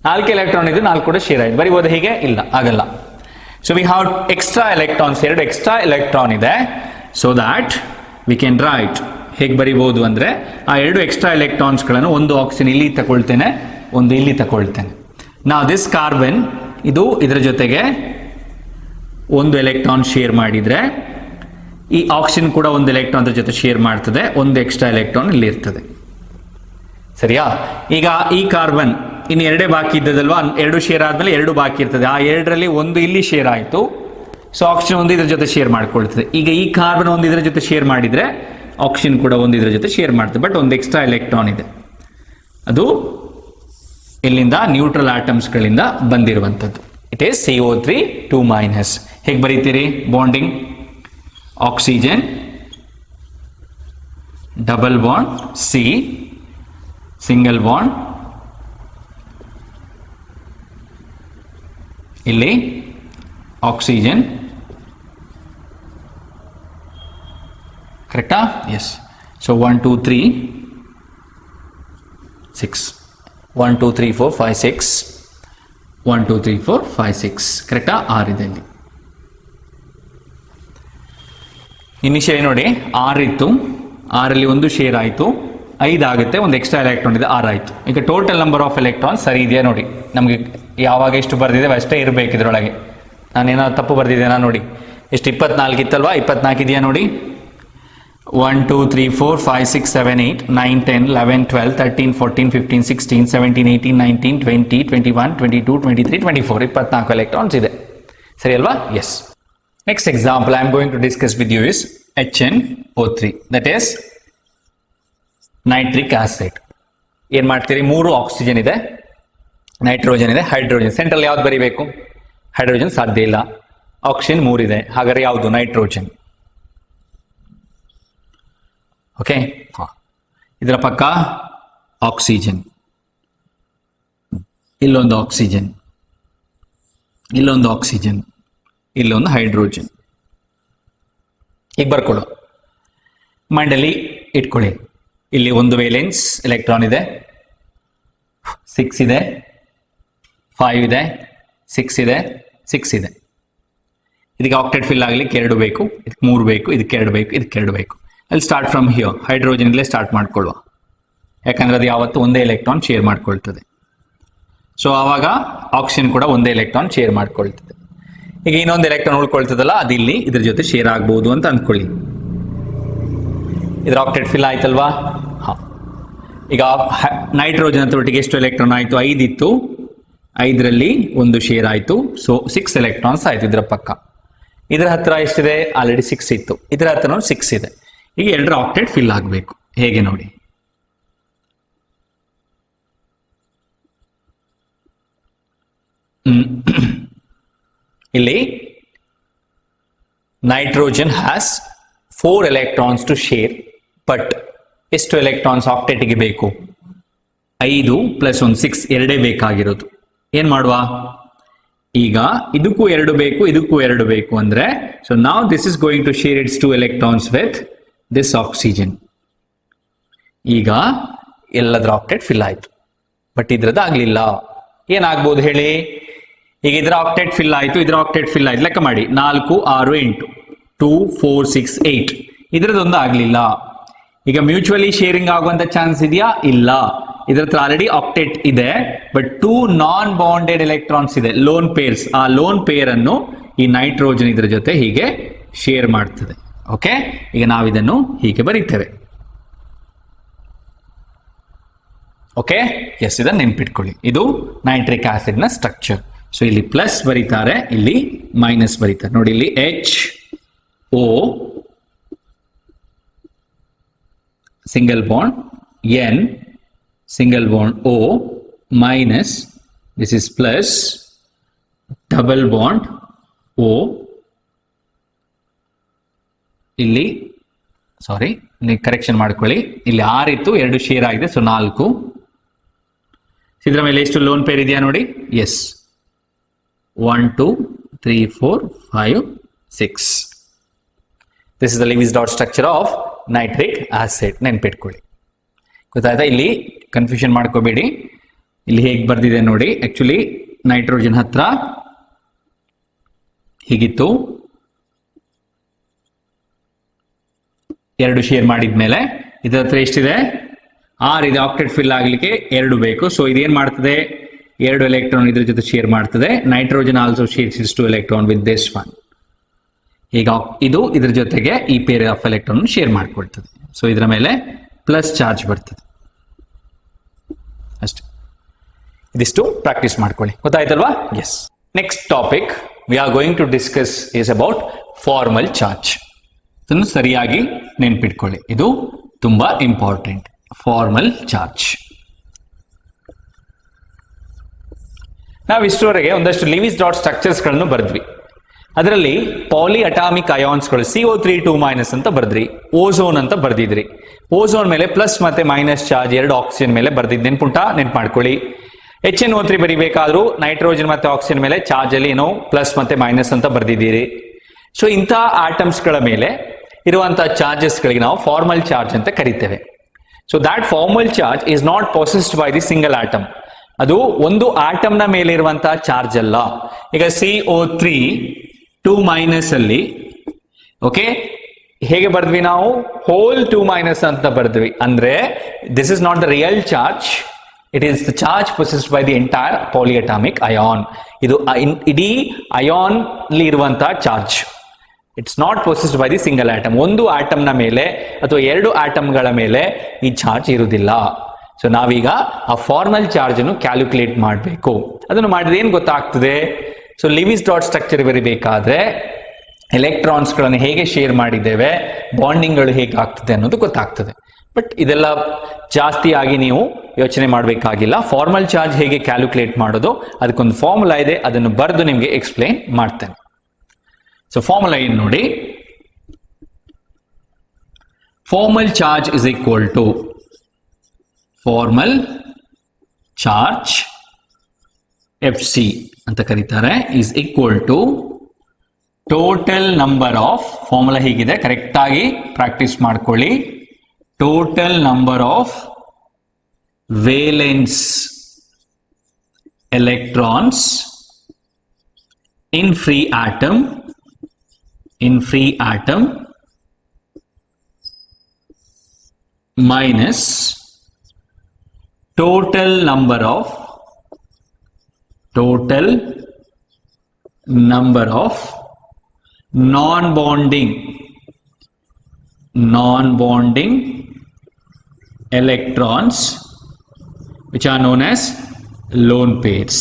S1: 4 ಎಲೆಕ್ಟ್ರಾನ್ ಇದೆ, 4 ಕೂಡ ಶೇರ್ ಆಯ್ತು. ಬರಿಬೋದು ಹೀಗೆ, ಇಲ್ಲ ಆಗಲ್ಲ. So we have extra electrons, 2 extra electron ಇದೆ. So that we can write, ಹೇಗೆ ಬರಿಬಹುದು ಅಂದ್ರೆ ಆ 2 ಎಕ್ಸ್ಟ್ರಾ ಎಲೆಕ್ಟ್ರಾನ್ಸ್ಗಳನ್ನು ಒಂದು ಆಕ್ಸಿಜನ್ ಇಲ್ಲಿ ತಗೊಳ್ತೇನೆ, ಒಂದು ಇಲ್ಲಿ ತಗೊಳ್ತೇನೆ. ನಾವು ದಿಸ್ ಕಾರ್ಬನ್ ಇದು ಇದರ ಜೊತೆಗೆ 1 ಎಲೆಕ್ಟ್ರಾನ್ ಶೇರ್ ಮಾಡಿದ್ರೆ ಈ ಆಕ್ಸಿಜನ್ ಕೂಡ 1 ಎಲೆಕ್ಟ್ರಾನ್ ಜೊತೆ ಶೇರ್ ಮಾಡ್ತದೆ, 1 ಎಕ್ಸ್ಟ್ರಾ ಎಲೆಕ್ಟ್ರಾನ್ ಇಲ್ಲಿ ಇರ್ತದೆ. ಸರಿಯಾ? ಈಗ ಈ ಕಾರ್ಬನ್ ಇನ್ನು 2 ಬಾಕಿ ಇದ್ದದಲ್ವಾ, 2 ಶೇರ್ ಆದ್ಮೇಲೆ 2 ಬಾಕಿ ಇರ್ತದೆ. ಆ 2ರಲ್ಲಿ 1 ಇಲ್ಲಿ ಶೇರ್ ಆಯ್ತು, ಸೊ ಆಕ್ಸಿಜನ್ 1 ಇದರ ಜೊತೆ ಶೇರ್ ಮಾಡ್ಕೊಳ್ತದೆ. ಈಗ ಈ ಕಾರ್ಬನ್ 1 ಇದರ ಜೊತೆ ಶೇರ್ ಮಾಡಿದ್ರೆ ಆಕ್ಸಿಜನ್ ಕೂಡ 1 ಇದರ ಜೊತೆ ಶೇರ್ ಮಾಡ್ತದೆ, ಬಟ್ 1 ಎಕ್ಸ್ಟ್ರಾ ಎಲೆಕ್ಟ್ರಾನ್ ಇದೆ. ಅದು ಇಲ್ಲಿಂದ ನ್ಯೂಟ್ರಲ್ ಆಟಮ್ಸ್ಗಳಿಂದ ಬಂದಿರುವಂಥದ್ದು. It is CO3 2-. ಹೇಗೆ ಬರೀತೀರಿ bonding, oxygen double bond C, single bond ಇಲ್ಲಿ ಆಕ್ಸಿಜನ್, ಕರೆಕ್ಟಾ? ಎಸ್. ಸೊ 1 2 3 6 1 2 3 4 5 6 1 2 3 4 5 6 ಕರೆಕ್ಟಾ? 6 ಇದೆ ಇಲ್ಲಿ. ಇನಿಷಿಯಲಿ ನೋಡಿ 6 ಇತ್ತು, 6ರಲ್ಲಿ 1 ಶೇರ್ ಆಯಿತು, 5 ಆಗುತ್ತೆ, 1 ಎಕ್ಸ್ಟ್ರಾ ಎಲೆಕ್ಟ್ರಾನ್ ಇದೆ, 6 ಆಯಿತು. ಈಗ ಟೋಟಲ್ ನಂಬರ್ ಆಫ್ ಎಲೆಕ್ಟ್ರಾನ್ ಸರಿ ಇದೆಯಾ ನೋಡಿ, ನಮಗೆ ಯಾವಾಗ ಎಷ್ಟು ಬರ್ದಿದ್ದೇವೆ ಅಷ್ಟೇ ಇರಬೇಕು ಇದರೊಳಗೆ. ನಾನೇನಾದ್ರು ತಪ್ಪು ಬರ್ದಿದ್ದೇನಾ ನೋಡಿ, ಎಷ್ಟು 24 ಇತ್ತಲ್ವಾ, 24 ಇದೆಯಾ ನೋಡಿ. 1 2 3 4 5 6 7 8 9 10 11 12 13 14 15 16 17 18 19 20 21 22 23 24 24 ಎಲೆಕ್ಟ್ರಾನ್ಸ್ ಇದೆ. ಸರಿ ಅಲ್ವಾ? S. Next example I am going to discuss with you is HNO3, that is nitric acid. ಏನ್ ಮಾಡ್ತೀರಿ, 3 ಆಕ್ಸಿಜನ್ ಇದೆ, ನೈಟ್ರೋಜನ್ ಇದೆ, ಹೈಡ್ರೋಜನ್. ಸೆಂಟ್ರಲ್ ಯಾವ್ದು ಬರಿಬೇಕು, ಹೈಡ್ರೋಜನ್ ಸಾಧ್ಯ ಇಲ್ಲ. ಆಕ್ಸಿಜನ್ 3 ಇದೆ, ಹಾಗಾದ್ರೆ ಯಾವುದು, ನೈಟ್ರೋಜನ್. ಓಕೆ, ಇದರ ಪಕ್ಕ ಆಕ್ಸಿಜನ್, ಇಲ್ಲೊಂದು ಆಕ್ಸಿಜನ್, ಇಲ್ಲೊಂದು ಆಕ್ಸಿಜನ್, ಇಲ್ಲೊಂದು ಹೈಡ್ರೋಜನ್. ಈಗ ಬರ್ಕೊಳ್ಳೋ, ಮೈಂಡಲ್ಲಿ ಇಟ್ಕೊಳ್ಳಿ. ಇಲ್ಲಿ 1 ವೇಲೆನ್ಸ್ ಎಲೆಕ್ಟ್ರಾನ್ ಇದೆ, 6 ಇದೆ, 5 ಇದೆ, 6 ಇದೆ, 6 ಇದೆ. ಇದಕ್ಕೆ ಆಕ್ಟೇಟ್ ಫಿಲ್ ಆಗಲಿಕ್ಕೆ 2 ಬೇಕು, ಇದಕ್ಕೆ 3 ಬೇಕು, ಇದಕ್ಕೆ 2 ಬೇಕು, ಇದಕ್ಕೆ 2 ಬೇಕು. ಅಲ್ಲಿ ಸ್ಟಾರ್ಟ್ ಫ್ರಮ್ ಹಿಯರ್, ಹೈಡ್ರೋಜನ್ಲೇ ಸ್ಟಾರ್ಟ್ ಮಾಡ್ಕೊಳ್ಳುವ, ಯಾಕಂದ್ರೆ ಅದು ಯಾವತ್ತು ಒಂದೇ ಎಲೆಕ್ಟ್ರಾನ್ ಶೇರ್ ಮಾಡ್ಕೊಳ್ತದೆ. ಸೊ ಆವಾಗ ಆಕ್ಸಿಜನ್ ಕೂಡ ಒಂದೇ ಎಲೆಕ್ಟ್ರಾನ್ ಶೇರ್ ಮಾಡ್ಕೊಳ್ತದೆ. ಈಗ ಇನ್ನೊಂದು ಎಲೆಕ್ಟ್ರಾನ್ ಉಳ್ಕೊಳ್ತದಲ್ಲ, ಅದು ಇಲ್ಲಿ ಇದ್ರ ಜೊತೆ ಶೇರ್ ಆಗ್ಬಹುದು ಅಂತ ಅಂದ್ಕೊಳ್ಳಿ. ಇದ್ರ ಆಕ್ಟೇಟ್ ಫಿಲ್ ಆಯ್ತಲ್ವಾ? ಹಾ. ಈಗ ನೈಟ್ರೋಜನ್ ಹತ್ರೊಟ್ಟಿಗೆ ಎಷ್ಟು ಎಲೆಕ್ಟ್ರಾನ್ ಆಯ್ತು, 5 ಇತ್ತು, 5ರಲ್ಲಿ 1 ಶೇರ್ ಆಯ್ತು, ಸೊ 6 ಎಲೆಕ್ಟ್ರಾನ್ಸ್ ಆಯ್ತು ಇದ್ರ ಪಕ್ಕ. ಇದ್ರ ಹತ್ರ ಎಷ್ಟಿದೆ, ಆಲ್ರೆಡಿ 6 ಇತ್ತು, ಇದ್ರ ಹತ್ರ 6 ಇದೆ. ಈಗ 2 ಆಕ್ಟೇಟ್ ಫಿಲ್ ಆಗಬೇಕು. ಹೇಗೆ ನೋಡಿ, ಇಲ್ಲಿ nitrogen has 4 electrons to share, but ಎಷ್ಟು ಎಲೆಕ್ಟ್ರಾನ್ಸ್ ಆಕ್ಟೇಟ್ಗೆ ಬೇಕು, 5 + 1 6, 2 ಬೇಕಾಗಿರೋದು. ಏನ್ ಮಾಡುವ, ಈಗ ಇದಕ್ಕೂ 2 ಬೇಕು, ಇದಕ್ಕೂ 2 ಬೇಕು ಅಂದ್ರೆ, ಸೊ ನಾವ್ this is going to share its 2 electrons with this oxygen. ಈಗ ಎಲ್ಲದರ ಆಕ್ಟೇಟ್ ಫಿಲ್ ಆಯ್ತು, ಬಟ್ ಇದ್ರದ್ದು ಆಗ್ಲಿಲ್ಲ. ಏನಾಗ್ಬೋದು ಹೇಳಿ, ಈಗ ಇದ್ರ ಆಕ್ಟೇಟ್ ಫಿಲ್ ಆಯ್ತು, ಇದ್ರ ಆಕ್ಟೇಟ್ ಫಿಲ್ ಆಯ್ತು, ಲೆಕ್ಕ ಮಾಡಿ, 4 6 8 2 4 6 8, ಇದ್ರದೊಂದು ಆಗ್ಲಿಲ್ಲ. ಈಗ ಮ್ಯೂಚುವಲಿ ಶೇರಿಂಗ್ ಆಗುವಂತ ಚಾನ್ಸ್ ಇದೆಯಾ, ಇಲ್ಲ. ಇದ್ರ ಹತ್ರ ಆಲ್ರೆಡಿ ಆಕ್ಟೇಟ್ ಇದೆ, ಬಟ್ 2 ನಾನ್ ಬಾಂಡೆಡ್ ಎಲೆಕ್ಟ್ರಾನ್ಸ್ ಇದೆ, ಲೋನ್ ಪೇರ್ಸ್. ಆ ಲೋನ್ ಪೇರ್ ಅನ್ನು ಈ ನೈಟ್ರೋಜನ್ ಇದ್ರ ಜೊತೆ ಹೀಗೆ ಶೇರ್ ಮಾಡ್ತದೆ. ಓಕೆ, ಈಗ ನಾವು ಇದನ್ನು ಹೀಗೆ ಬರೀತೇವೆ. ಓಕೆ, ಎಸ್, ಇದನ್ನು ನೆನ್ಪಿಟ್ಕೊಳ್ಳಿ. ಇದು ನೈಟ್ರಿಕ್ ಆಸಿಡ್ ನ ಸ್ಟ್ರಕ್ಚರ್. ಸೊ ಇಲ್ಲಿ ಪ್ಲಸ್ ಬರೀತಾರೆ, ಇಲ್ಲಿ ಮೈನಸ್ ಬರೀತಾರೆ. ನೋಡಿ, ಇಲ್ಲಿ HO single bond N, single bond O, minus this is plus double bond O, ಇಲ್ಲಿ ಸಾರಿ ಇಲ್ಲಿ ಕರೆಕ್ಷನ್ ಮಾಡ್ಕೊಳ್ಳಿ, ಇಲ್ಲಿ 6 ಇತ್ತು, 2 ಶೇರ್ ಆಗಿದೆ, ಸೊ 4. ಇದರ ಮೇಲೆ ಎಷ್ಟು ಲೋನ್ ಪೇರ್ ಇದೆಯಾ ನೋಡಿ, yes 1 2 3 4 5 6. This is the Lewis dot structure of nitric acid. ನೆನ್ಪಿಟ್ಕೊಳ್ಳಿ, ಗೊತ್ತಾಯ್ತಾ? ಇಲ್ಲಿ ಕನ್ಫ್ಯೂಷನ್ ಮಾಡ್ಕೋಬೇಡಿ. ಇಲ್ಲಿ ಹೇಗೆ ಬರ್ದಿದೆ ನೋಡಿ, ಆಕ್ಚುಲಿ ನೈಟ್ರೋಜನ್ ಹತ್ರ ಹೀಗಿತ್ತು, 2 ಶೇರ್ ಮಾಡಿದ್ಮೇಲೆ ಇದರ ಹತ್ರ ಎಷ್ಟಿದೆ, 6 ಇದೆ. ಆಕ್ಟೇಟ್ ಫಿಲ್ ಆಗ್ಲಿಕ್ಕೆ 2 ಬೇಕು. ಸೊ ಇದೇನ್ ಮಾಡ್ತದೆ, 2 ಎಲೆಕ್ಟ್ರಾನ್ ಇದ್ರ ಜೊತೆ ಶೇರ್ ಮಾಡ್ತದೆ. Nitrogen also shares 2 electron with this one. ಈಗ ಇದು ಇದ್ರ ಜೊತೆಗೆ ಈ ಪೇರ್ ಆಫ್ ಎಲೆಕ್ಟ್ರಾನ್ ಶೇರ್ ಮಾಡ್ಕೊಳ್ತದೆ. ಸೊ ಇದರ ಮೇಲೆ ಪ್ಲಸ್ ಚಾರ್ಜ್ ಬರ್ತದೆ ಅಷ್ಟೇ. ಇದಿಷ್ಟು ಪ್ರಾಕ್ಟೀಸ್ ಮಾಡ್ಕೊಳ್ಳಿ, ಗೊತ್ತಾಯ್ತಲ್ವಾ? Yes. Next topic we are going to discuss is about formal charge. ಇದನ್ನು ಸರಿಯಾಗಿ ನೆನ್ಪಿಟ್ಕೊಳ್ಳಿ, ಇದು ತುಂಬಾ ಇಂಪಾರ್ಟೆಂಟ್. Formal charge. ನಾವು ಇಷ್ಟರವರೆಗೆ ಒಂದಷ್ಟು ಲಿವಿಸ್ ಡಾಟ್ ಸ್ಟ್ರಕ್ಚರ್ಸ್ ಗಳನ್ನು ಬರೆದ್ವಿ. ಅದರಲ್ಲಿ ಪಾಲಿ ಅಟಾಮಿಕ್ ಅಯಾನ್ಸ್ಗಳು CO3 ಅಂತ ಬರೆದ್ರಿ, ಓಝೋನ್ ಅಂತ ಬರ್ದಿದ್ರಿ. ಓಝೋನ್ ಮೇಲೆ ಪ್ಲಸ್ ಮತ್ತೆ ಮೈನಸ್ ಚಾರ್ಜ್ 2 ಆಕ್ಸಿಜನ್ ಮೇಲೆ ಬರ್ದಿದ್ದು ನೆನ್ಪು ಮಾಡ್ಕೊಳ್ಳಿ. HNO3 ಬರಿಬೇಕಾದ್ರೂ ನೈಟ್ರೋಜನ್ ಮತ್ತೆ ಆಕ್ಸಿಜನ್ ಮೇಲೆ ಚಾರ್ಜ್ ಅಲ್ಲಿ ಏನೋ ಪ್ಲಸ್ ಮತ್ತೆ ಮೈನಸ್ ಅಂತ ಬರ್ದಿದ್ದೀರಿ. ಸೊ ಇಂಥ ಆಟಮ್ಸ್ಗಳ ಮೇಲೆ ಇರುವಂತಹ ಚಾರ್ಜಸ್ ಗಳಿಗೆ ನಾವು ಫಾರ್ಮಲ್ ಚಾರ್ಜ್ ಅಂತ ಕರಿತೇವೆ. So that formal charge is not possessed by the single atom. ಅದು ಒಂದು ಆಟಮ್ ನ ಮೇಲೆ ಇರುವಂತಹ ಚಾರ್ಜ್ ಅಲ್ಲ. ಈಗ CO3 2- ಅಲ್ಲಿ ಓಕೆ ಹೇಗೆ ಬರ್ದ್ವಿ ನಾವು, ಹೋಲ್ 2- ಅಂತ ಬರ್ದ್ವಿ. ಅಂದ್ರೆ this is not the real charge, it is the charge possessed by the entire polyatomic ion. ಇದು ಇಡೀ ಅಯಾನ್ ಅಲ್ಲಿ ಇರುವಂತಹ charge. It's not possessed by the single atom. ಒಂದು ಆಟಮ್ ನ ಮೇಲೆ ಅಥವಾ 2 ಆಟಮ್ಗಳ ಮೇಲೆ ಈ ಚಾರ್ಜ್ ಇರುವುದಿಲ್ಲ. ಸೊ ನಾವೀಗ ಆ ಫಾರ್ಮಲ್ ಚಾರ್ಜ್ ಅನ್ನು ಕ್ಯಾಲ್ಕುಲೇಟ್ ಮಾಡಬೇಕು. ಅದನ್ನು ಮಾಡಿದ್ರೆ ಏನ್ ಗೊತ್ತಾಗ್ತದೆ, ಸೊ ಲಿವಿಸ್ ಡಾಟ್ ಸ್ಟ್ರಕ್ಚರ್ ಬರೀಬೇಕಾದ್ರೆ ಎಲೆಕ್ಟ್ರಾನ್ಸ್ ಗಳನ್ನು ಹೇಗೆ ಶೇರ್ ಮಾಡಿದ್ದೇವೆ, ಬಾಂಡಿಂಗ್ ಗಳು ಹೇಗೆ ಆಗ್ತದೆ ಅನ್ನೋದು ಗೊತ್ತಾಗ್ತದೆ. ಬಟ್ ಇದೆಲ್ಲ ಜಾಸ್ತಿ ಆಗಿ ನೀವು ಯೋಚನೆ ಮಾಡಬೇಕಾಗಿಲ್ಲ. ಫಾರ್ಮಲ್ ಚಾರ್ಜ್ ಹೇಗೆ ಕ್ಯಾಲ್ಕುಲೇಟ್ ಮಾಡೋದು, ಅದಕ್ಕೊಂದು ಫಾರ್ಮುಲಾ ಇದೆ, ಅದನ್ನು ಬರೆದು ನಿಮಗೆ ಎಕ್ಸ್ಪ್ಲೈನ್ ಮಾಡ್ತೇನೆ. ಸೊ ಫಾರ್ಮುಲಾ ಏನು ನೋಡಿ, formal charge is equal to formal charge FC ಅಂತ ಕರೀತಾರೆ, is equal to total number of, formula ಹೀಗಿದೆ, ಕರೆಕ್ಟ್ ಆಗಿ ಪ್ರಾಕ್ಟೀಸ್ ಮಾಡ್ಕೊಳ್ಳಿ. Total number of valence electrons in free atom minus total number of non-bonding electrons which are known as lone pairs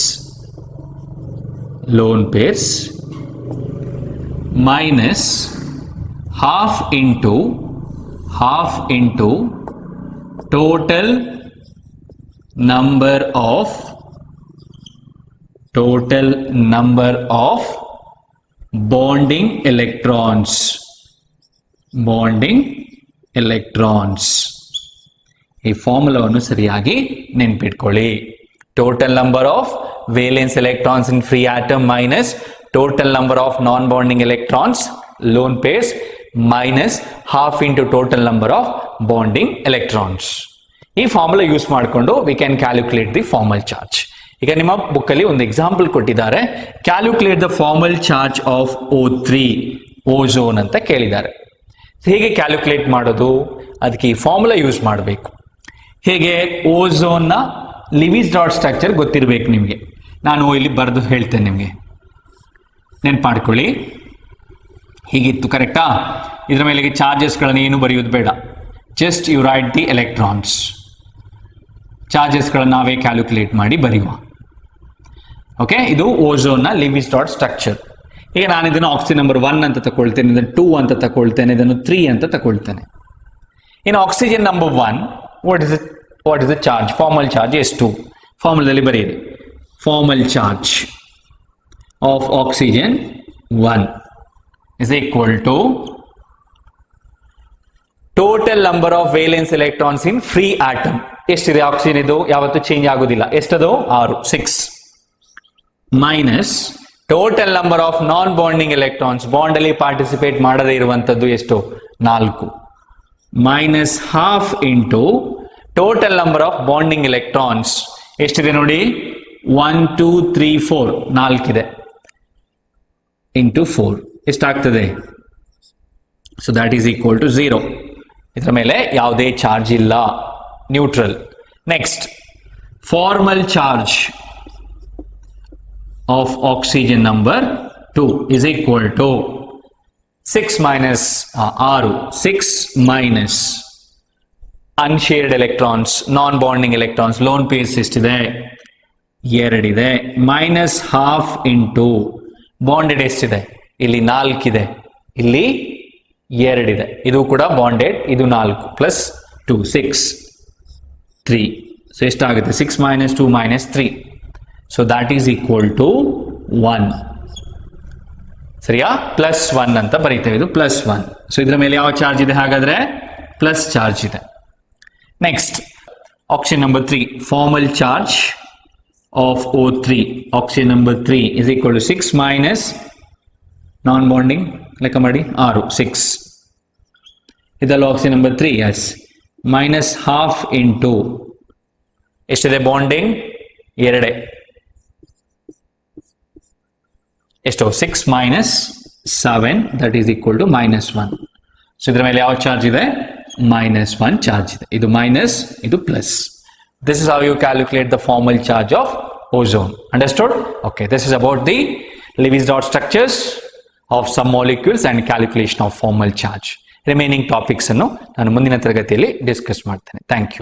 S1: minus half into total number of bonding electrons. ಈ ಫಾರ್ಮುಲಾವನ್ನು ಸರಿಯಾಗಿ ನೆನಪಿಟ್ಕೊಳ್ಳಿ. Total number of valence electrons in free atom minus total number of non bonding electrons lone pairs minus half into total number of bonding electrons. ಈ formula use ಮಾಡಿಕೊಂಡು we can calculate the formal charge. ಈಗ ನಿಮ್ಮ book ಅಲ್ಲಿ ಒಂದು example ಕೊಟ್ಟಿದ್ದಾರೆ, calculate the formal charge of O3 ozone ಅಂತ ಕೇಳಿದ್ದಾರೆ. ಹೇಗೆ ಕ್ಯಾಲ್ಕುಲೇಟ್ ಮಾಡೋದು, ಅದಕ್ಕೆ ಈ ಫಾರ್ಮುಲಾ ಯೂಸ್ ಮಾಡಬೇಕು. ಹೇಗೆ, ಓಝೋನ್ ನ ಲಿವಿಸ್ ಡಾಟ್ ಸ್ಟ್ರಕ್ಚರ್ ಗೊತ್ತಿರಬೇಕು ನಿಮಗೆ. ನಾನು ಇಲ್ಲಿ ಬರೆದು ಹೇಳ್ತೇನೆ, ನಿಮಗೆ ನೆನ್ಪಾಡ್ಕೊಳ್ಳಿ. ಹೀಗಿತ್ತು, ಕರೆಕ್ಟಾ? ಇದರ ಮೇಲೆ ಚಾರ್ಜಸ್ಗಳನ್ನು ಏನು ಬರೆಯೋದು ಬೇಡ, just you write the electrons. ಚಾರ್ಜಸ್ಗಳನ್ನು ನಾವೇ ಕ್ಯಾಲ್ಕುಲೇಟ್ ಮಾಡಿ ಬರೆಯುವ. ಓಕೆ, ಇದು ಓಝೋನ್ ನ ಲಿವಿಸ್ ಡಾಟ್ ಸ್ಟ್ರಕ್ಚರ್. ಈಗ ನಾನು ಇದನ್ನು ಆಕ್ಸಿಜನ್ ನಂಬರ್ 1 ಅಂತ ತಗೊಳ್ತೇನೆ, ಇದನ್ನು 2 ಅಂತ ತಗೊಳ್ತೇನೆ, ಇದನ್ನು 3 ಅಂತ ತಗೊಳ್ತೇನೆ. In oxygen number 1, what is the charge? Formal charge S2. Formula ಬರೀರಿ. Formal charge of oxygen 1 is equal to total number of valence electrons in free atom. ಎಷ್ಟಿದೆ ಆಕ್ಸಿಜನ್? ಇದು ಯಾವತ್ತೂ ಚೇಂಜ್ ಆಗೋದಿಲ್ಲ. ಎಷ್ಟದು? 6 minus total number of non bonding electrons, bond ಅಲ್ಲಿ participate ಮಾಡದೇ ಇರುವಂತದ್ದು ಎಷ್ಟು? 4 minus half into total number of bonding electrons ಎಷ್ಟಿದೆ ನೋಡಿ? 1 2 3 4 4 ಇಂಟು 4 ಎಷ್ಟಾಗ್ತದೆ? So that is equal to 0. ಇದರ ಮೇಲೆ ಯಾವುದೇ ಚಾರ್ಜ್ ಇಲ್ಲ, neutral. Next, formal charge of oxygen number 2 is equal to 6 minus unshared electrons, non bonding electrons, lone pairs ಎಷ್ಟಿದೆ? 2 ಇದೆ, minus half into bonded ಎಷ್ಟಿದೆ? ಇಲ್ಲಿ 4 ಇದೆ, ಇಲ್ಲಿ 2 ಇದೆ, ಇದು ಕೂಡ ಬಾಂಡೆಡ್, ಇದು 4 ಪ್ಲಸ್ 2 6 3. ಸೊ ಎಷ್ಟಾಗುತ್ತೆ? 6 minus 2 minus 3. So that is equal to 1. ಸರಿಯಾ? ಪ್ಲಸ್ 1 ಅಂತ ಬರೀತೇವೆ, ಇದು ಪ್ಲಸ್ 1. ಸೊ ಇದರ ಮೇಲೆ ಯಾವ ಚಾರ್ಜ್ ಇದೆ ಹಾಗಾದ್ರೆ? ಪ್ಲಸ್ ಚಾರ್ಜ್ ಇದೆ. Next, oxygen number 3, formal charge of O3, oxygen number 3 is equal to 6 minus non bonding ಲೆಕ್ಕ ಮಾಡಿ 6 ಇದಲ್ಲ oxygen number 3, yes, minus half into ಎಷ್ಟಿದೆ ಬಾಂಡಿಂಗ್? 2 ಎಷ್ಟು? 6 minus 7 that is equal to minus 1. So ಇದರ ಮೇಲೆ ಯಾವ charge ಇದೆ? minus 1 ಚಾರ್ಜ್ ಇದೆ. ಇದು ಮೈನಸ್, ಇದು plus. This is how you calculate the formal charge of ozone. Understood? Okay, this is about the Lewis dot structures of some molecules and calculation of formal charge. Remaining topics ಅನ್ನು ನಾನು ಮುಂದಿನ ತರಗತಿಯಲ್ಲಿ discuss ಮಾಡ್ತೇನೆ. Thank you.